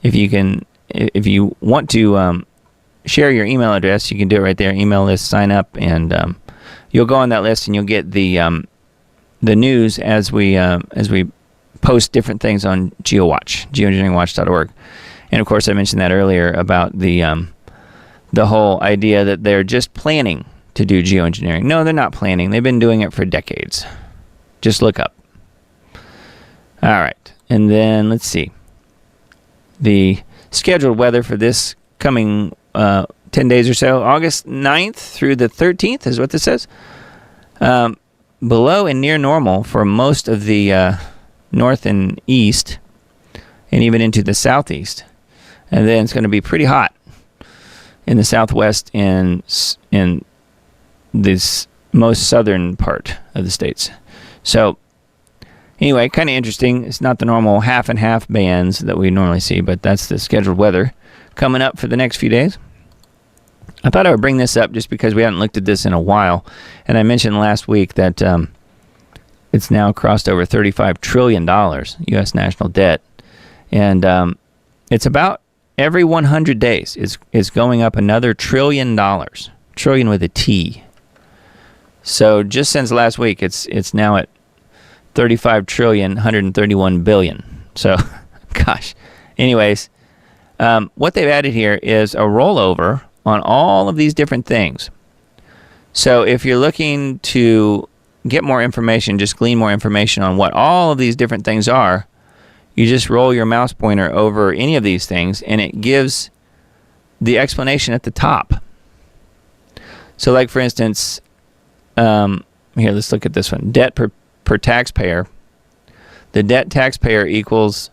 if you want to share your email address, you can do it right there. Email list, sign up, and you'll go on that list, and you'll get the news as we post different things on GeoWatch, geoengineeringwatch.org. And of course, I mentioned that earlier about the whole idea that they're just planning to do geoengineering. No, they're not planning. They've been doing it for decades. Just look up. All right, and then let's see. The scheduled weather for this coming 10 days or so, August 9th through the 13th is what this says. Below and near normal for most of the north and east, and even into the southeast. And then it's going to be pretty hot in the southwest and in this most southern part of the states. So anyway, kind of interesting. It's not the normal half and half bands that we normally see, but that's the scheduled weather coming up for the next few days. I thought I would bring this up just because we haven't looked at this in a while. And I mentioned last week that it's now crossed over $35 trillion, U.S. national debt. And it's about every 100 days is going up another $1 trillion. Trillion with a T. So just since last week, it's now at 35 trillion, 131 billion. So, gosh. Anyways, what they've added here is a rollover on all of these different things. So if you're looking to get more information, just glean more information on what all of these different things are, you just roll your mouse pointer over any of these things, and it gives the explanation at the top. So like, for instance, here, let's look at this one. Debt per taxpayer. The debt taxpayer equals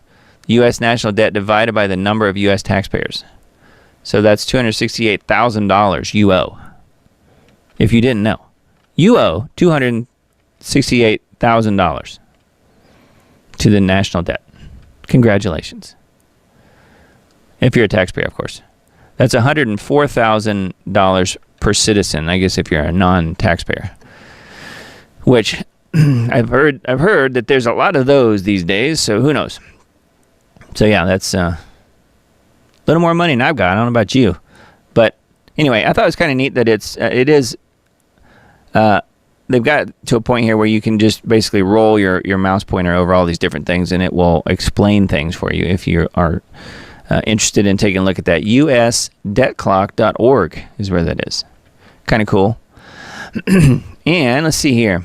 U.S. national debt divided by the number of U.S. taxpayers. So that's $268,000 you owe. If you didn't know, you owe $268,000 to the national debt. Congratulations. If you're a taxpayer, of course. That's $104,000 per citizen, I guess, if you're a non-taxpayer. Which I've heard that there's a lot of those these days, so who knows? So yeah, that's a little more money than I've got. I don't know about you, but anyway, I thought it was kind of neat that it is they've got to a point here where you can just basically roll your mouse pointer over all these different things, and it will explain things for you if you are interested in taking a look at that. usdebtclock.org is where that is. Kind of cool. And let's see here.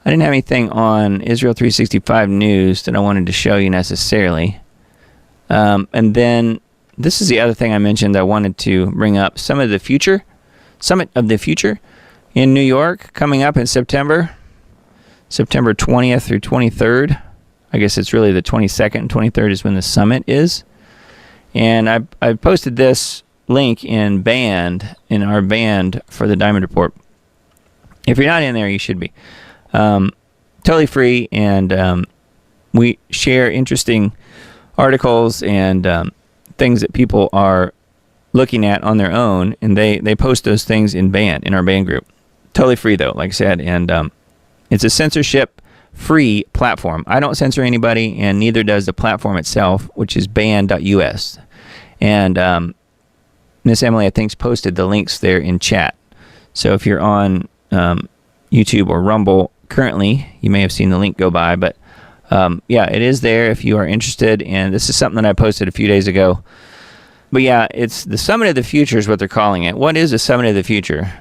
I didn't have anything on Israel 365 news that I wanted to show you necessarily. And then this is the other thing I mentioned I wanted to bring up. Summit of the Future in New York coming up in September 20th through 23rd. I guess it's really the 22nd and 23rd is when the summit is. And I posted this link in our band for the Diamond Report. If you're not in there, you should be. Totally free, and we share interesting articles and things that people are looking at on their own, and they post those things in our band group. Totally free though, like I said, and it's a censorship-free platform. I don't censor anybody, and neither does the platform itself, which is band.us. And Miss Emily, I think, posted the links there in chat. So if you're on YouTube or Rumble currently, you may have seen the link go by, but yeah, it is there if you are interested, and this is something that I posted a few days ago. But yeah, it's the Summit of the Future is what they're calling it. What is the Summit of the Future?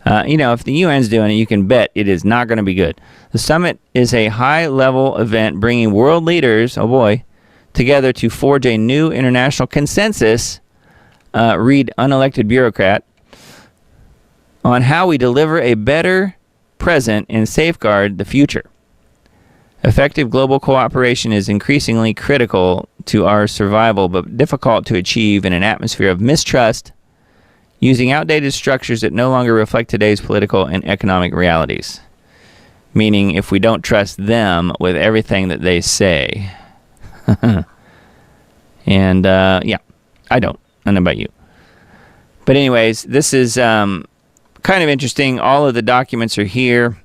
If the UN's doing it, you can bet it is not going to be good. The summit is a high-level event bringing world leaders, together to forge a new international consensus, read unelected bureaucrat, on how we deliver a better present and safeguard the future. Effective global cooperation is increasingly critical to our survival, but difficult to achieve in an atmosphere of mistrust, using outdated structures that no longer reflect today's political and economic realities. Meaning, if we don't trust them with everything that they say. And, yeah, I don't. I don't know about you. But anyways, this is kind of interesting. All of the documents are here.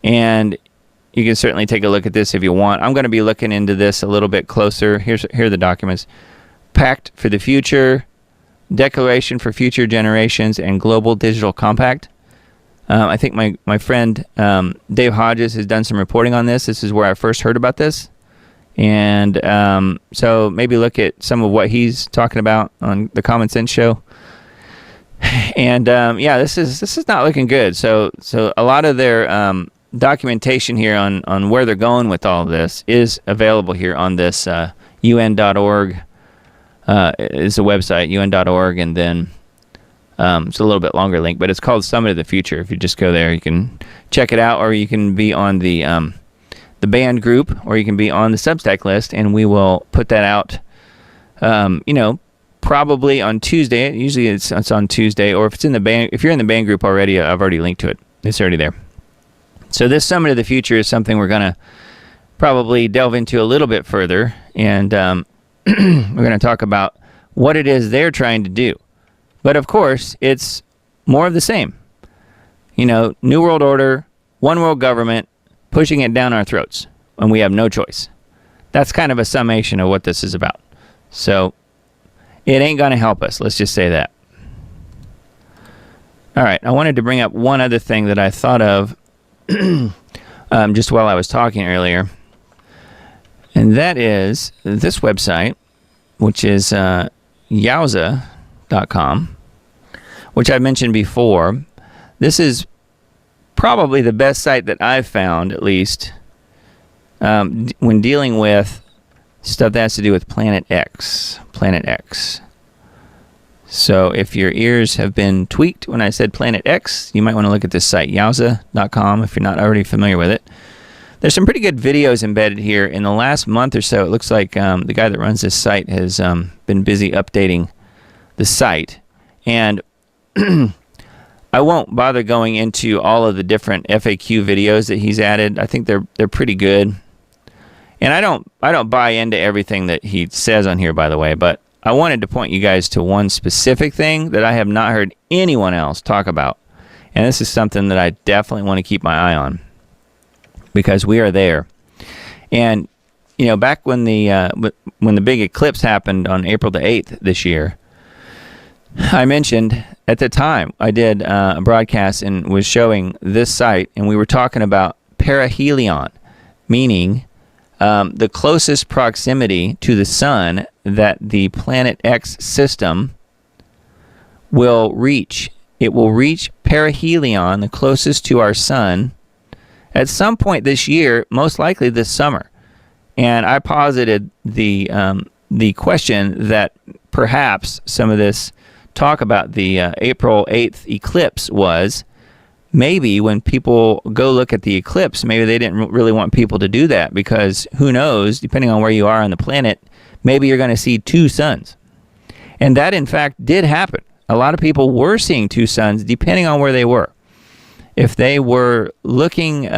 And you can certainly take a look at this if you want. I'm going to be looking into this a little bit closer. Here are the documents. Pact for the Future, Declaration for Future Generations, and Global Digital Compact. I think my friend Dave Hodges has done some reporting on this. This is where I first heard about this. And so maybe look at some of what he's talking about on the Common Sense Show. And yeah, this is not looking good. So a lot of their documentation here on where they're going with all of this is available here on this UN.org. Is the website, UN.org, and then it's a little bit longer link, but it's called Summit of the Future. If you just go there, you can check it out, or you can be on the band group, or you can be on the Substack list, and we will put that out, probably on Tuesday. Usually it's on Tuesday, or if you're in the band group already, I've already linked to it. It's already there. So this Summit of the Future is something we're going to probably delve into a little bit further, and we're going to talk about what it is they're trying to do. But of course, it's more of the same. New world order, one world government, pushing it down our throats, and we have no choice. That's kind of a summation of what this is about. So it ain't going to help us. Let's just say that. All right, I wanted to bring up one other thing that I thought of just while I was talking earlier. And that is this website, which is Yowza.com, which I've mentioned before. This is probably the best site that I've found, at least, when dealing with stuff that has to do with Planet X. Planet X. So if your ears have been tweaked when I said Planet X, you might want to look at this site, Yowza.com, if you're not already familiar with it. There's some pretty good videos embedded here. In the last month or so, it looks like the guy that runs this site has been busy updating the site. And I won't bother going into all of the different FAQ videos that he's added. I think they're pretty good. And I don't buy into everything that he says on here, by the way, but I wanted to point you guys to one specific thing that I have not heard anyone else talk about. And this is something that I definitely want to keep my eye on, because we are there. And back when the big eclipse happened on April the 8th this year, I mentioned at the time, I did a broadcast and was showing this site, and we were talking about perihelion, meaning the closest proximity to the sun that the Planet X system will reach. It will reach perihelion, the closest to our sun, at some point this year, most likely this summer. And I posited the question that perhaps some of this talk about the April 8th eclipse was maybe when people go look at the eclipse, maybe they didn't really want people to do that, because who knows, depending on where you are on the planet, maybe you're going to see two suns. And that, in fact, did happen. A lot of people were seeing two suns depending on where they were. If they were looking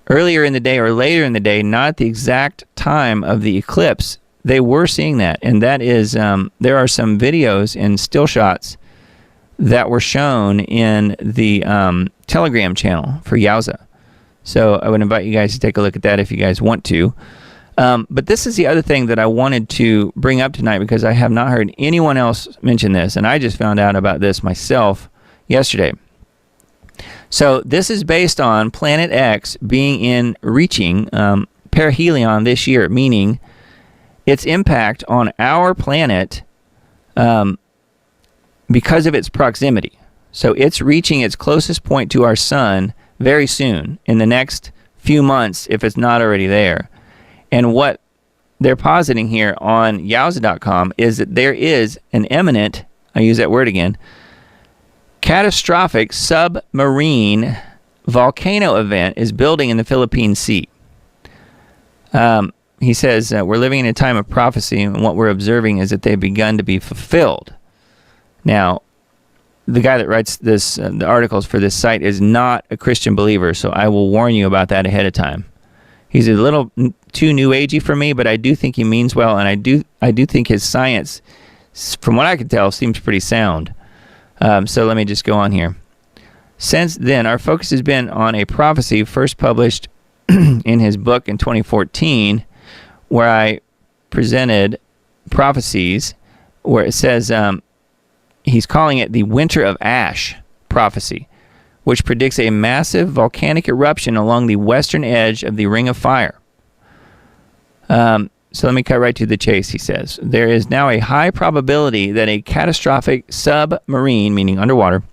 earlier in the day or later in the day, not at the exact time of the eclipse, they were seeing that. And that is, there are some videos and still shots that were shown in the Telegram channel for Yowza. So I would invite you guys to take a look at that if you guys want to. But this is the other thing that I wanted to bring up tonight, because I have not heard anyone else mention this, and I just found out about this myself yesterday. So this is based on Planet X being reaching perihelion this year, meaning its impact on our planet because of its proximity. So it's reaching its closest point to our sun very soon, in the next few months, if it's not already there. And what they're positing here on Yowza.com is that there is an imminent, I use that word again, catastrophic submarine volcano event is building in the Philippine Sea. He says, we're living in a time of prophecy, and what we're observing is that they've begun to be fulfilled. Now, the guy that writes this, the articles for this site, is not a Christian believer, so I will warn you about that ahead of time. He's a little too new agey for me, but I do think he means well, and I do think his science, from what I can tell, seems pretty sound. So let me just go on here. Since then, our focus has been on a prophecy first published in his book in 2014, where I presented prophecies where it says he's calling it the Winter of Ash prophecy, which predicts a massive volcanic eruption along the western edge of the Ring of Fire. So let me cut right to the chase, he says. There is now a high probability that a catastrophic submarine, meaning underwater,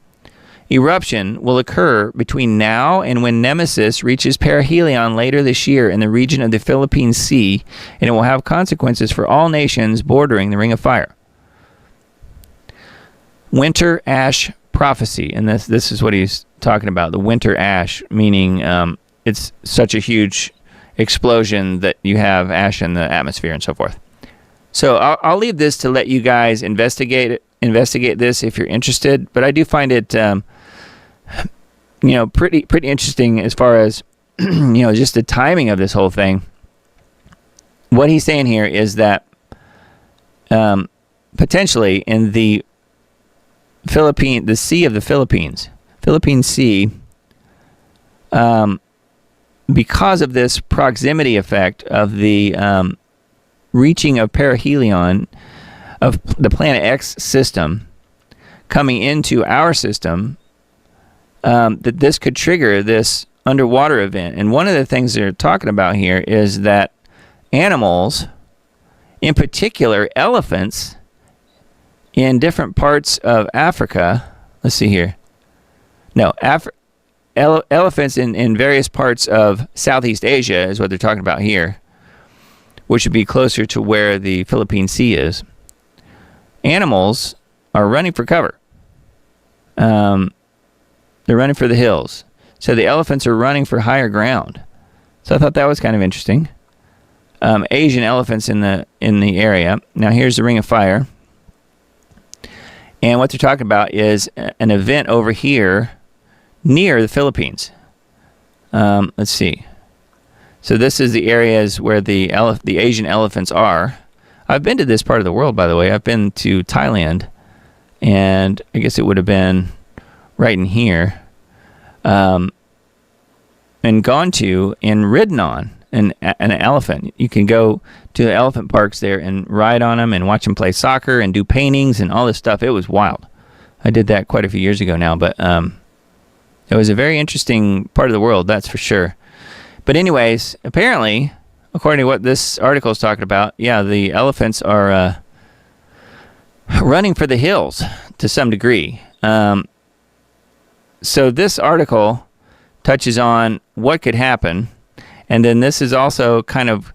eruption will occur between now and when Nemesis reaches perihelion later this year in the region of the Philippine Sea, and it will have consequences for all nations bordering the Ring of Fire. Winter ash prophecy, and this is what he's talking about, the winter ash, meaning it's such a huge explosion that you have ash in the atmosphere and so forth. So I'll leave this to let you guys investigate this if you're interested, but I do find it pretty interesting as far as just the timing of this whole thing. What he's saying here is that potentially in the Sea of the Philippine Sea, because of this proximity effect of the reaching of perihelion of the Planet X system coming into our system, that this could trigger this underwater event. And one of the things they're talking about here is that animals, in particular elephants, in different parts of Africa, let's see here. No, elephants in various parts of Southeast Asia is what they're talking about here, which would be closer to where the Philippine Sea is. Animals are running for cover. They're running for the hills. So the elephants are running for higher ground. So I thought that was kind of interesting. Asian elephants in the area. Now here's the Ring of Fire. And what they're talking about is an event over here near the Philippines. Let's see. So this is the areas where the Asian elephants are. I've been to this part of the world, by the way. I've been to Thailand, and I guess it would have been right in here, and gone to and ridden on an elephant. You can go to the elephant parks there and ride on them and watch them play soccer and do paintings and all this stuff. It was wild. I did that quite a few years ago now, but it was a very interesting part of the world, that's for sure. But anyways, apparently, according to what this article is talking about, yeah, the elephants are running for the hills to some degree. So this article touches on what could happen, and then this is also kind of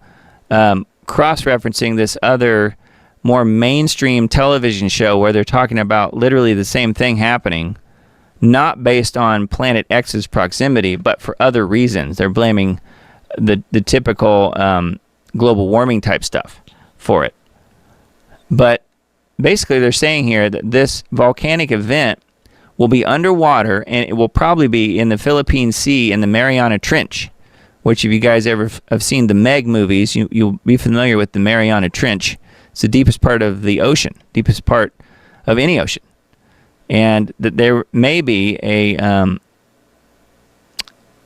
cross-referencing this other more mainstream television show where they're talking about literally the same thing happening, not based on Planet X's proximity, but for other reasons. They're blaming the typical global warming type stuff for it. But basically they're saying here that this volcanic event will be underwater, and it will probably be in the Philippine Sea in the Mariana Trench, which if you guys ever have seen the Meg movies, you'll be familiar with the Mariana Trench. It's the deepest part of the ocean, deepest part of any ocean. And that there may be an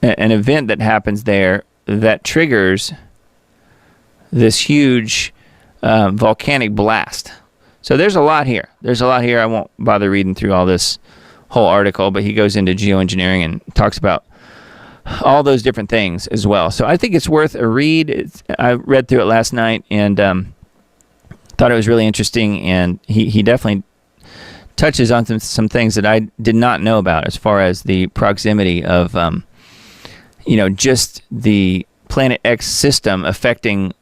event that happens there that triggers this huge volcanic blast. So there's a lot here. I won't bother reading through all this whole article, but he goes into geoengineering and talks about all those different things as well. So I think it's worth a read. I read through it last night and thought it was really interesting, and he definitely touches on some things that I did not know about as far as the proximity of just the Planet X system affecting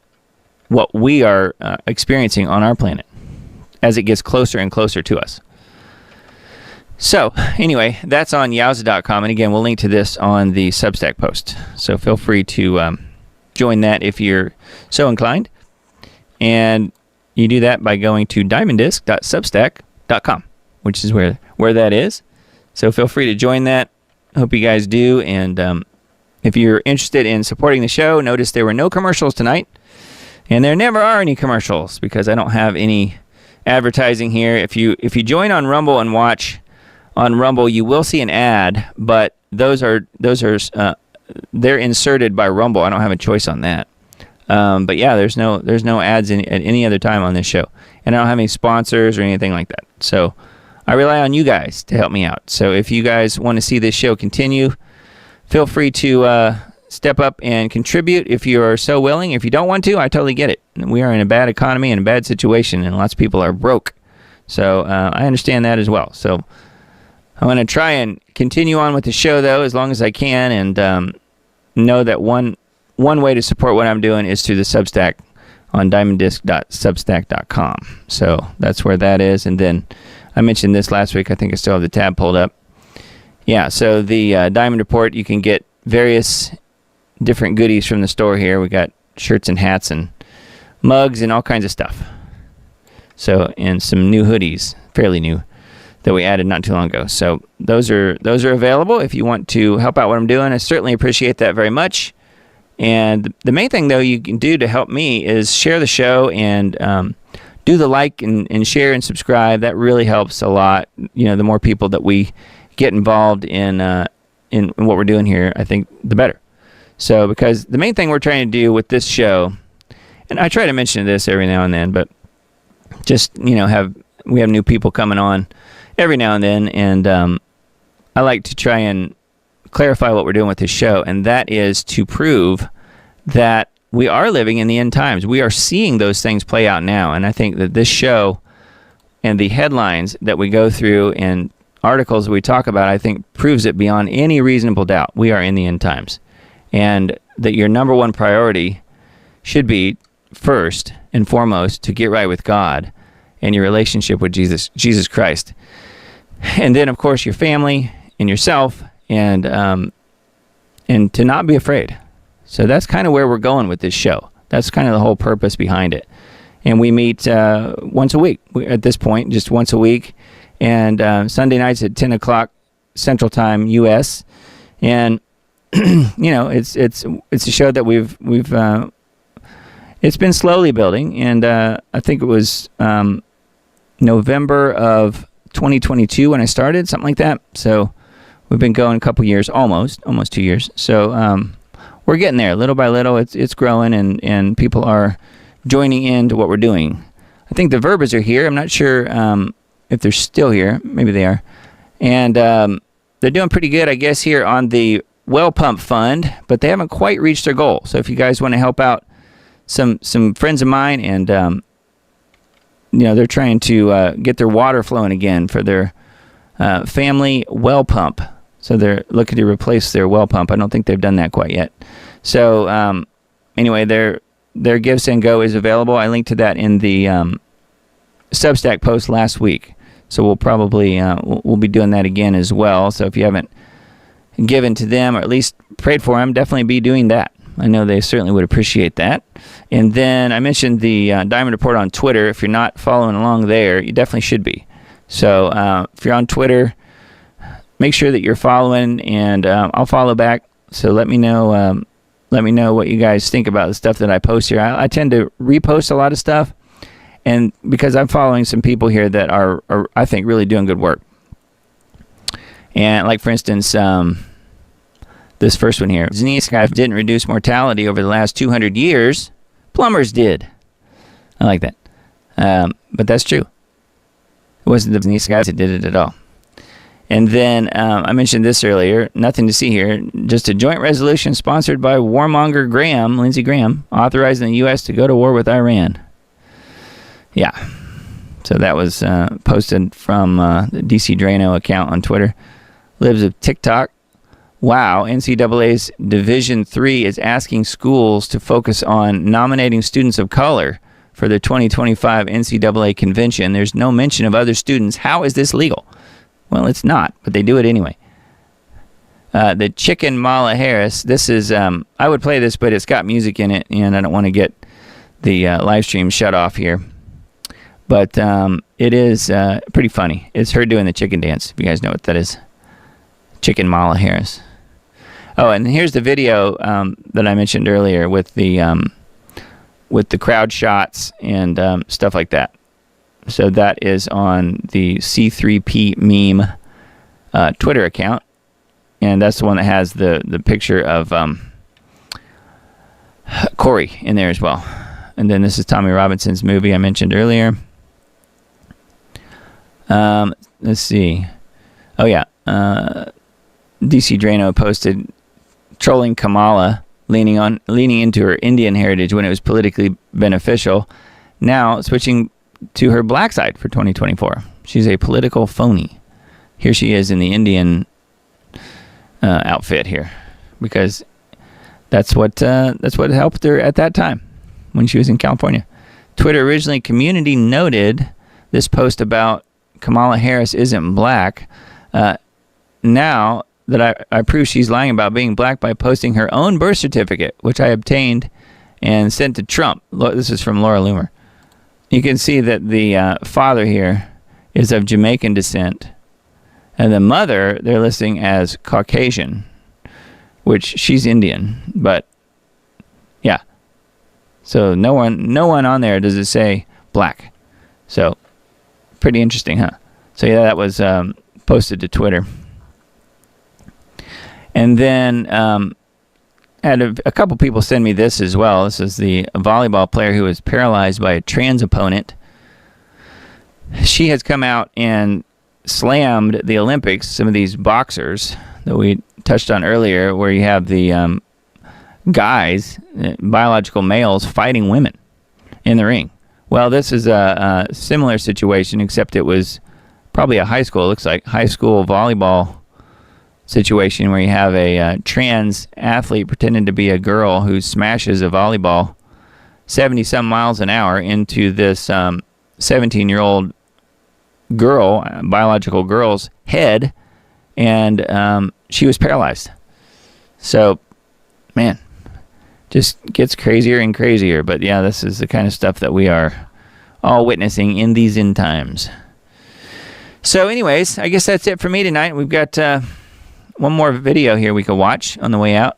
what we are experiencing on our planet as it gets closer and closer to us. So anyway, that's on yowza.com, and again, we'll link to this on the Substack post. So feel free to join that if you're so inclined, and you do that by going to diamondisc.substack.com, which is where that is. So feel free to join that. Hope you guys do, and if you're interested in supporting the show, notice there were no commercials tonight, and there never are any commercials because I don't have any advertising here. If you join on Rumble and watch on Rumble, you will see an ad, but those are they're inserted by Rumble. I don't have a choice on that. But yeah, there's no ads at any other time on this show, and I don't have any sponsors or anything like that. So I rely on you guys to help me out. So if you guys want to see this show continue, feel free to step up and contribute if you are so willing. If you don't want to, I totally get it. We are in a bad economy and a bad situation, and lots of people are broke. So I understand that as well. So I'm going to try and continue on with the show, though, as long as I can, and know that one way to support what I'm doing is through the Substack on diamondisc.substack.com. So that's where that is. And then I mentioned this last week. I think I still have the tab pulled up. Yeah, so the Diamond Report, you can get various different goodies from the store here. We got shirts and hats and mugs and all kinds of stuff. So, and some new hoodies, fairly new, that we added not too long ago. So those are available if you want to help out what I'm doing. I certainly appreciate that very much. And the main thing, though, you can do to help me is share the show and do the like and share and subscribe. That really helps a lot. You know, the more people that we get involved in what we're doing here, I think the better. So, because the main thing we're trying to do with this show, and I try to mention this every now and then, but just, we have new people coming on every now and then, and I like to try and clarify what we're doing with this show, and that is to prove that we are living in the end times. We are seeing those things play out now, and I think that this show and the headlines that we go through and articles that we talk about, I think proves it beyond any reasonable doubt. We are in the end times, and that your number one priority should be first and foremost to get right with God and your relationship with Jesus Christ. And then, of course, your family and yourself, and to not be afraid. So that's kind of where we're going with this show. That's kind of the whole purpose behind it. And we meet once a week at this point, just once a week, and Sunday nights at 10 o'clock Central Time, U.S. And it's a show that we've it's been slowly building, and I think it was November of 2022 when I started, something like that. So we've been going a couple years, almost 2 years. So we're getting there little by little. It's growing, and people are joining into what we're doing. I think the Verbas are here. I'm not sure if they're still here. Maybe they are. And they're doing pretty good, I guess, here on the well pump fund, but they haven't quite reached their goal. So if you guys want to help out some friends of mine, and they're trying to get their water flowing again for their family well pump. So they're looking to replace their well pump. I don't think they've done that quite yet. So anyway, their Give, Send, Go is available. I linked to that in the Substack post last week. So we'll probably we'll be doing that again as well. So if you haven't given to them, or at least prayed for them, definitely be doing that. I know they certainly would appreciate that. And then I mentioned the Diamond Report on Twitter. If you're not following along there, you definitely should be. So if you're on Twitter, make sure that you're following, and I'll follow back. So let me know what you guys think about the stuff that I post here. I tend to repost a lot of stuff, and because I'm following some people here that are I think, really doing good work. And like, for instance, this first one here. These guys didn't reduce mortality over the last 200 years. Plumbers did. I like that. But that's true. It wasn't these guys that did it at all. And then I mentioned this earlier. Nothing to see here. Just a joint resolution sponsored by warmonger Lindsey Graham, authorizing the U.S. to go to war with Iran. Yeah. So that was posted from the DC Drano account on Twitter. Libs of TikTok. Wow, NCAA's Division III is asking schools to focus on nominating students of color for the 2025 NCAA convention. There's no mention of other students. How is this legal? Well, it's not, but they do it anyway. The Chicken Mala Harris. This is, I would play this, but it's got music in it, and I don't want to get the live stream shut off here. But it is pretty funny. It's her doing the chicken dance, if you guys know what that is. Chicken Mala Harris. Oh, and here's the video that I mentioned earlier with the crowd shots and stuff like that. So that is on the C3P meme Twitter account, and that's the one that has the picture of Corey in there as well. And then this is Tommy Robinson's movie I mentioned earlier. Let's see. Oh yeah, DC Drano posted trolling Kamala, leaning into her Indian heritage when it was politically beneficial. Now switching to her black side for 2024. She's a political phony. Here she is in the Indian outfit here, because that's what helped her at that time when she was in California. Twitter originally community noted this post about Kamala Harris isn't black. Now that I prove she's lying about being black by posting her own birth certificate, which I obtained and sent to Trump. This is from Laura Loomer. You can see that the father here is of Jamaican descent, and the mother they're listing as Caucasian, which she's Indian, but yeah. So no one on there does it say black. So pretty interesting, huh? So yeah, that was posted to Twitter. And then had a couple people send me this as well. This is the volleyball player who was paralyzed by a trans opponent. She has come out and slammed the Olympics, some of these boxers that we touched on earlier, where you have the guys, biological males, fighting women in the ring. Well, this is a similar situation, except it was probably a high school. It looks like high school volleyball situation where you have a trans athlete pretending to be a girl who smashes a volleyball 70-some miles an hour into this 17-year-old girl, biological girl's head, and she was paralyzed. So, man, just gets crazier and crazier. But yeah, this is the kind of stuff that we are all witnessing in these end times. So anyways, I guess that's it for me tonight. We've got one more video here we could watch on the way out.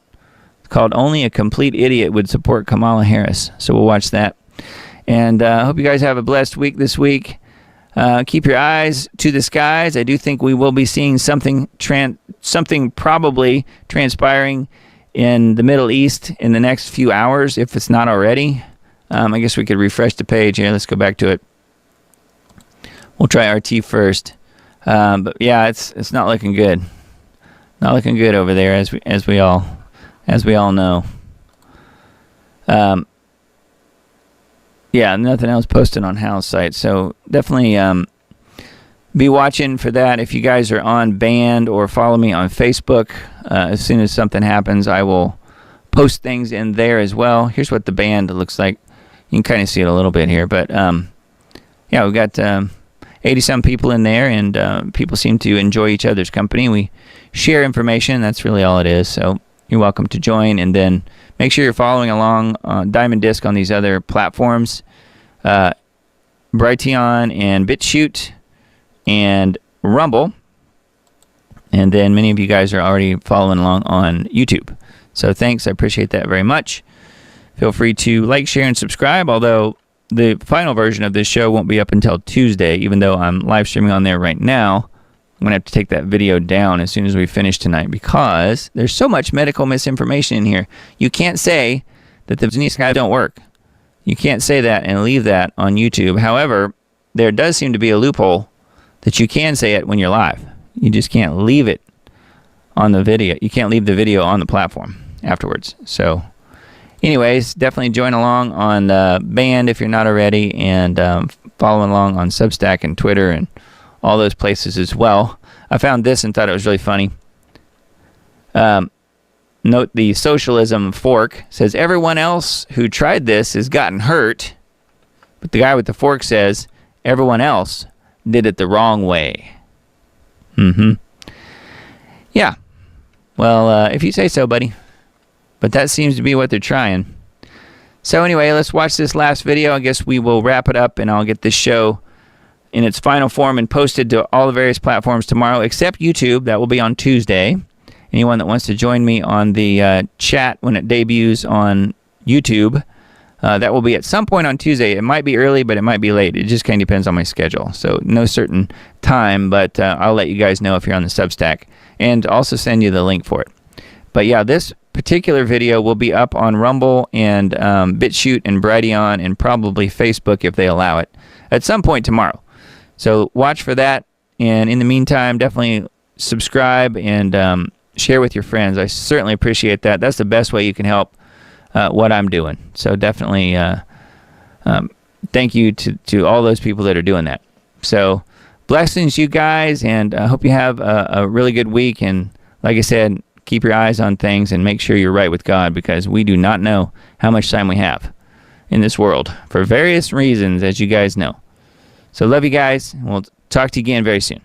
It's called Only a Complete Idiot Would Support Kamala Harris. So we'll watch that. And I hope you guys have a blessed week this week. Keep your eyes to the skies. I do think we will be seeing something probably transpiring in the Middle East in the next few hours, if it's not already. I guess we could refresh the page here. Let's go back to it. We'll try RT first. But yeah, it's not looking good. Not looking good over there, as we all know. Yeah, nothing else posted on Hal's site. So definitely be watching for that. If you guys are on Band or follow me on Facebook, as soon as something happens, I will post things in there as well. Here's what the band looks like. You can kind of see it a little bit here, but yeah, we've got 80-some people in there, and people seem to enjoy each other's company. We share information. That's really all it is. So you're welcome to join, and then make sure you're following along on Diamond Disc on these other platforms, Brighteon and BitChute and Rumble. And then many of you guys are already following along on YouTube. So thanks. I appreciate that very much. Feel free to like, share, and subscribe, although the final version of this show won't be up until Tuesday, even though I'm live streaming on there right now. I'm going to have to take that video down as soon as we finish tonight because there's so much medical misinformation in here. You can't say that the Zenith guys don't work. You can't say that and leave that on YouTube. However, there does seem to be a loophole that you can say it when you're live. You just can't leave it on the video. You can't leave the video on the platform afterwards. So anyways, definitely join along on Band if you're not already, and following along on Substack and Twitter and all those places as well. I found this and thought it was really funny. Note the socialism fork says, everyone else who tried this has gotten hurt, but the guy with the fork says, everyone else did it the wrong way. Yeah. Well, if you say so, buddy. But that seems to be what they're trying. So anyway, let's watch this last video. I guess we will wrap it up, and I'll get this show in its final form and posted to all the various platforms tomorrow, except YouTube. That will be on Tuesday. Anyone that wants to join me on the chat when it debuts on YouTube, that will be at some point on Tuesday. It might be early, but it might be late. It just kind of depends on my schedule. So no certain time, but I'll let you guys know if you're on the Substack, and also send you the link for it. But yeah, this particular video will be up on Rumble and BitChute and Brighteon and probably Facebook if they allow it at some point tomorrow. So watch for that, and in the meantime, definitely subscribe and share with your friends. I certainly appreciate that. That's the best way you can help what I'm doing. So definitely thank you to all those people that are doing that. So blessings, you guys, and I hope you have a really good week. And like I said, keep your eyes on things and make sure you're right with God, because we do not know how much time we have in this world for various reasons, as you guys know. So love you guys. We'll talk to you again very soon.